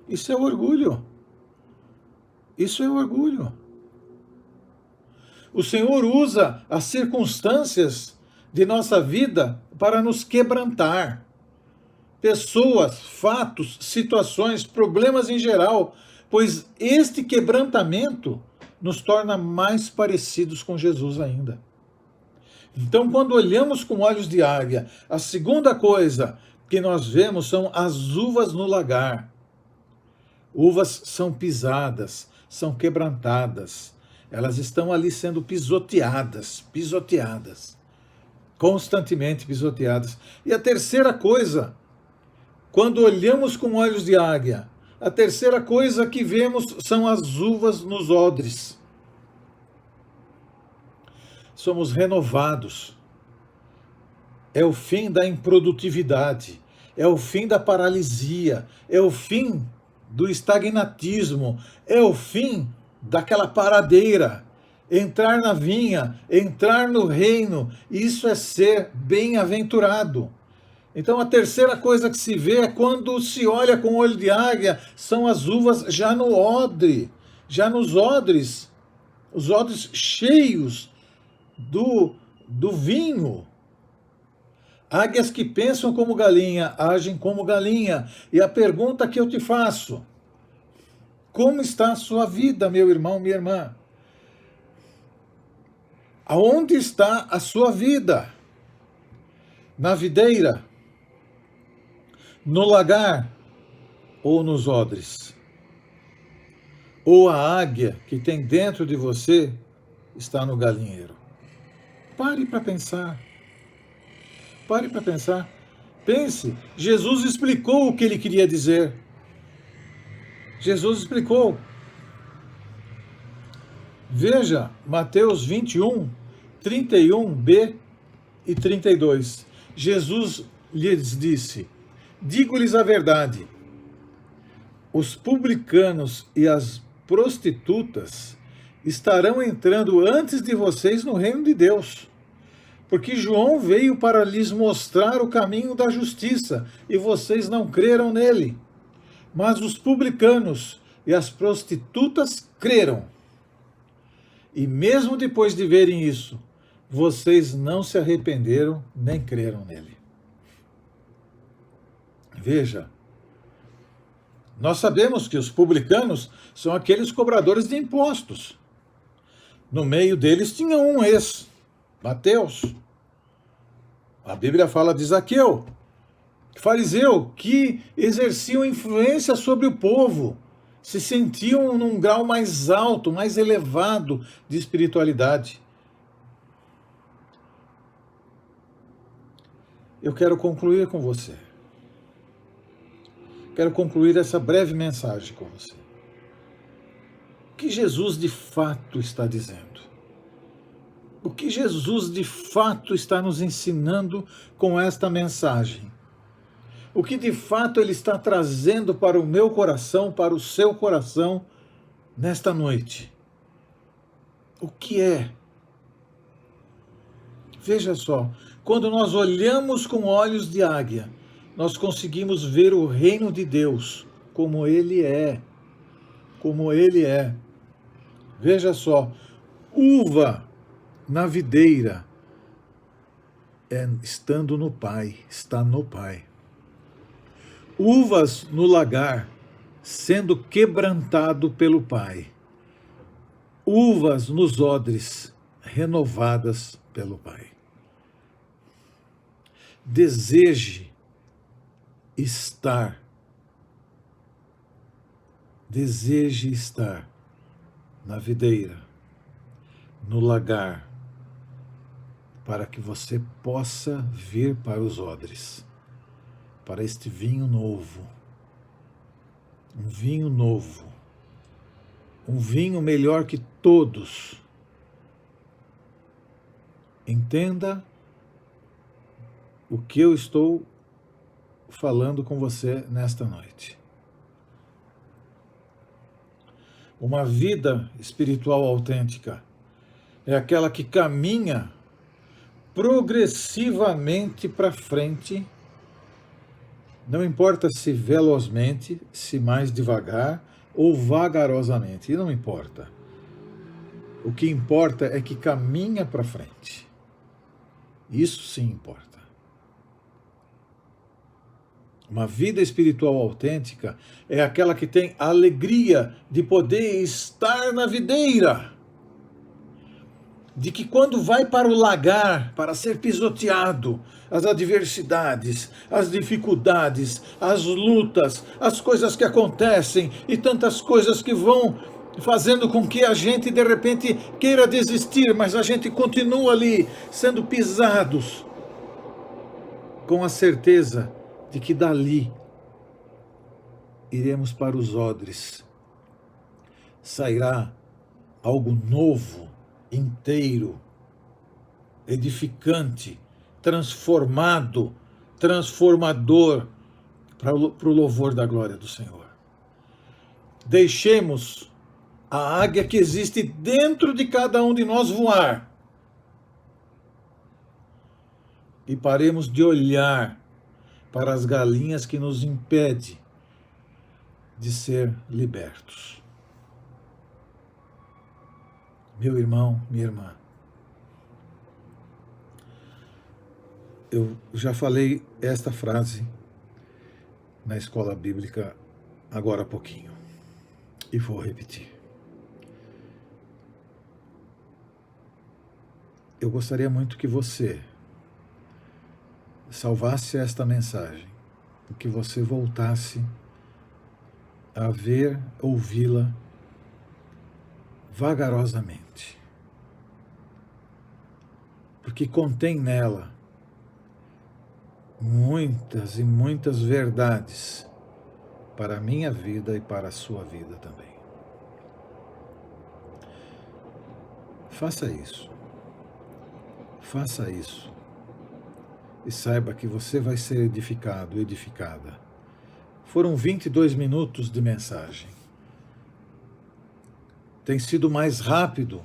Isso é orgulho. Isso é orgulho. O Senhor usa as circunstâncias de nossa vida para nos quebrantar. Pessoas, fatos, situações, problemas em geral, pois este quebrantamento nos torna mais parecidos com Jesus ainda. Então, quando olhamos com olhos de águia, a segunda coisa que nós vemos são as uvas no lagar. Uvas são pisadas, são quebrantadas. Elas estão ali sendo pisoteadas, constantemente pisoteadas. E a terceira coisa, quando olhamos com olhos de águia, a terceira coisa que vemos são as uvas nos odres. Somos renovados. É o fim da improdutividade, é o fim da paralisia, é o fim do estagnatismo, é o fim daquela paradeira. Entrar na vinha, entrar no reino, isso é ser bem-aventurado. Então a terceira coisa que se vê é quando se olha com olho de águia, são as uvas já no odre, já nos odres, os odres cheios do vinho. Águias que pensam como galinha, agem como galinha. E a pergunta que eu te faço: como está a sua vida, meu irmão, minha irmã? Aonde está a sua vida? Na videira? No lagar? Ou nos odres? Ou a águia que tem dentro de você está no galinheiro? Pare para pensar. Pare para pensar. Pense, Jesus explicou o que ele queria dizer. Jesus explicou. Veja Mateus 21, 31b e 32. Jesus lhes disse: digo-lhes a verdade, os publicanos e as prostitutas estarão entrando antes de vocês no reino de Deus. Porque João veio para lhes mostrar o caminho da justiça, e vocês não creram nele. Mas os publicanos e as prostitutas creram. E mesmo depois de verem isso, vocês não se arrependeram nem creram nele. Veja, nós sabemos que os publicanos são aqueles cobradores de impostos. No meio deles tinha um Mateus. A Bíblia fala de Zaqueu, fariseu, que exerciam influência sobre o povo, se sentiam num grau mais alto, mais elevado de espiritualidade. Eu quero concluir com você. Quero concluir essa breve mensagem com você. O que Jesus de fato está dizendo? O que Jesus de fato está nos ensinando com esta mensagem? O que de fato Ele está trazendo para o meu coração, para o seu coração, nesta noite? O que é? Veja só, quando nós olhamos com olhos de águia, nós conseguimos ver o reino de Deus como Ele é. Como Ele é. Veja só, uva na videira, estando no Pai, está no Pai. Uvas no lagar, sendo quebrantado pelo Pai. Uvas nos odres, renovadas pelo Pai. Deseje estar na videira, no lagar, para que você possa vir para os odres, para este vinho novo, um vinho novo, um vinho melhor que todos. Entenda o que eu estou falando com você nesta noite. Uma vida espiritual autêntica é aquela que caminha progressivamente para frente, não importa se velozmente, se mais devagar ou vagarosamente, não importa. O que importa é que caminha para frente. Isso sim importa. Uma vida espiritual autêntica é aquela que tem a alegria de poder estar na videira. De que quando vai para o lagar, para ser pisoteado, as adversidades, as dificuldades, as lutas, as coisas que acontecem e tantas coisas que vão fazendo com que a gente de repente queira desistir, mas a gente continua ali sendo pisados, com a certeza de que dali iremos para os odres. Sairá algo novo, inteiro, edificante, transformado, transformador para o louvor da glória do Senhor. Deixemos a águia que existe dentro de cada um de nós voar e paremos de olhar para as galinhas que nos impedem de ser libertos. Meu irmão, minha irmã, eu já falei esta frase na escola bíblica agora há pouquinho e vou repetir. Eu gostaria muito que você salvasse esta mensagem, que você voltasse a ver, ouvi-la vagarosamente, porque contém nela muitas e muitas verdades para a minha vida e para a sua vida também. Faça isso. Faça isso. E saiba que você vai ser edificado, edificada. Foram 22 minutos de mensagem. Tem sido mais rápido,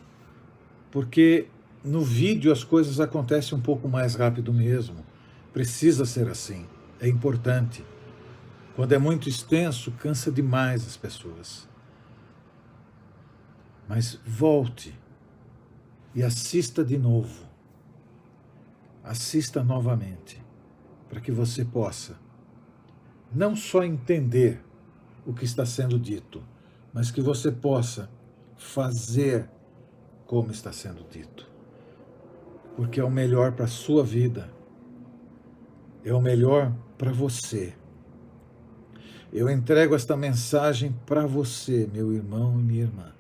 porque no vídeo as coisas acontecem um pouco mais rápido mesmo. Precisa ser assim, é importante. Quando é muito extenso, cansa demais as pessoas. Mas volte e assista de novo. Assista novamente, para que você possa não só entender o que está sendo dito, mas que você possa fazer como está sendo dito. Porque é o melhor para a sua vida, é o melhor para você. Eu entrego esta mensagem para você, meu irmão e minha irmã,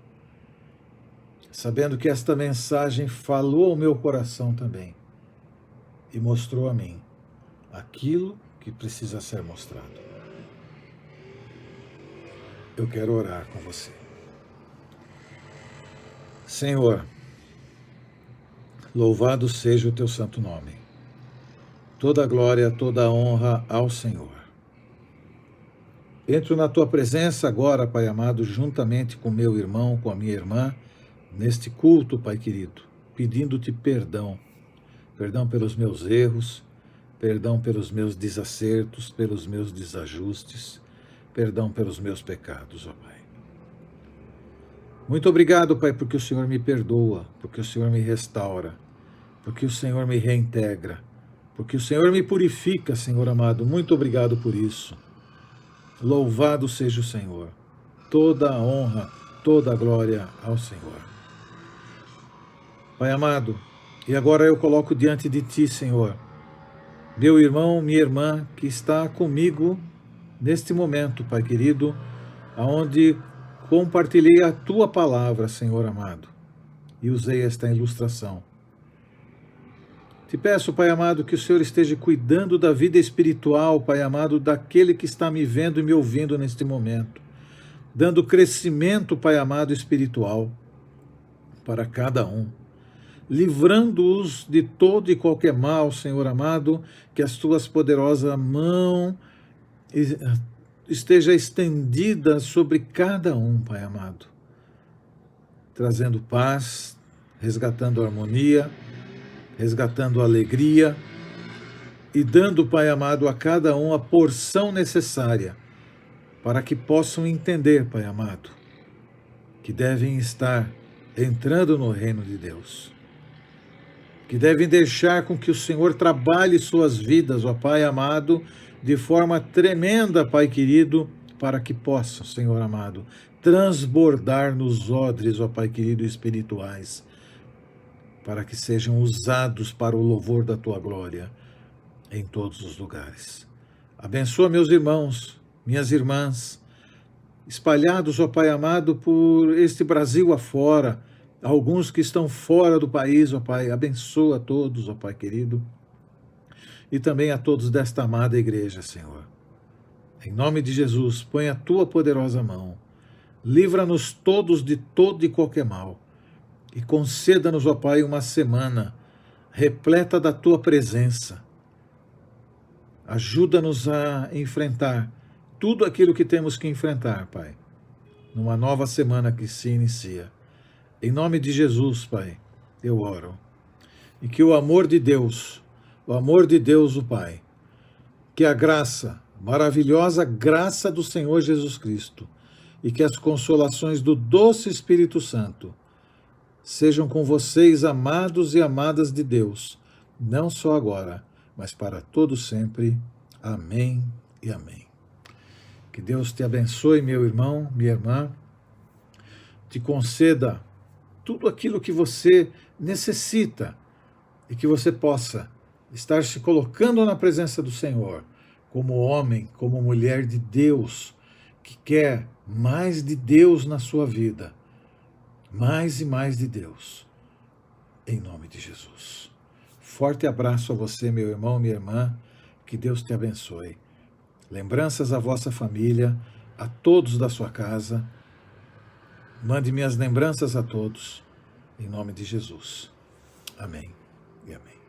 sabendo que esta mensagem falou ao meu coração também e mostrou a mim aquilo que precisa ser mostrado. Eu quero orar com você. Senhor, louvado seja o teu santo nome. Toda glória, toda honra ao Senhor. Entro na tua presença agora, Pai amado, juntamente com meu irmão, com a minha irmã, neste culto, Pai querido, pedindo-te perdão. Perdão pelos meus erros, perdão pelos meus desacertos, pelos meus desajustes, perdão pelos meus pecados, ó Pai. Muito obrigado, Pai, porque o Senhor me perdoa, porque o Senhor me restaura, porque o Senhor me reintegra, porque o Senhor me purifica, Senhor amado. Muito obrigado por isso. Louvado seja o Senhor. Toda a honra, toda a glória ao Senhor. Pai amado, e agora eu coloco diante de Ti, Senhor, meu irmão, minha irmã, que está comigo neste momento, Pai querido, aonde compartilhei a Tua palavra, Senhor amado, e usei esta ilustração. Te peço, Pai amado, que o Senhor esteja cuidando da vida espiritual, Pai amado, daquele que está me vendo e me ouvindo neste momento, dando crescimento, Pai amado, espiritual para cada um, livrando-os de todo e qualquer mal, Senhor amado, que as Tuas poderosas mãos esteja estendida sobre cada um, Pai amado, trazendo paz, resgatando harmonia, resgatando a alegria e dando, Pai amado, a cada um a porção necessária para que possam entender, Pai amado, que devem estar entrando no reino de Deus, que devem deixar com que o Senhor trabalhe suas vidas, ó Pai amado, de forma tremenda, Pai querido, para que possam, Senhor amado, transbordar nos odres, ó Pai querido, espirituais, para que sejam usados para o louvor da Tua glória em todos os lugares. Abençoa meus irmãos, minhas irmãs, espalhados, ó Pai amado, por este Brasil afora, alguns que estão fora do país, ó Pai, abençoa a todos, ó Pai querido, e também a todos desta amada igreja, Senhor. Em nome de Jesus, põe a Tua poderosa mão, livra-nos todos de todo e qualquer mal, e conceda-nos, ó Pai, uma semana repleta da Tua presença. Ajuda-nos a enfrentar tudo aquilo que temos que enfrentar, Pai, numa nova semana que se inicia. Em nome de Jesus, Pai, eu oro. E que o amor de Deus, o Pai, que a graça, maravilhosa graça do Senhor Jesus Cristo, e que as consolações do doce Espírito Santo sejam com vocês, amados e amadas de Deus, não só agora, mas para todo sempre. Amém e amém. Que Deus te abençoe, meu irmão, minha irmã, te conceda tudo aquilo que você necessita e que você possa estar se colocando na presença do Senhor, como homem, como mulher de Deus, que quer mais de Deus na sua vida, mais e mais de Deus, em nome de Jesus. Forte abraço a você, meu irmão, minha irmã, que Deus te abençoe. Lembranças à vossa família, a todos da sua casa. Mande minhas lembranças a todos, em nome de Jesus. Amém e amém.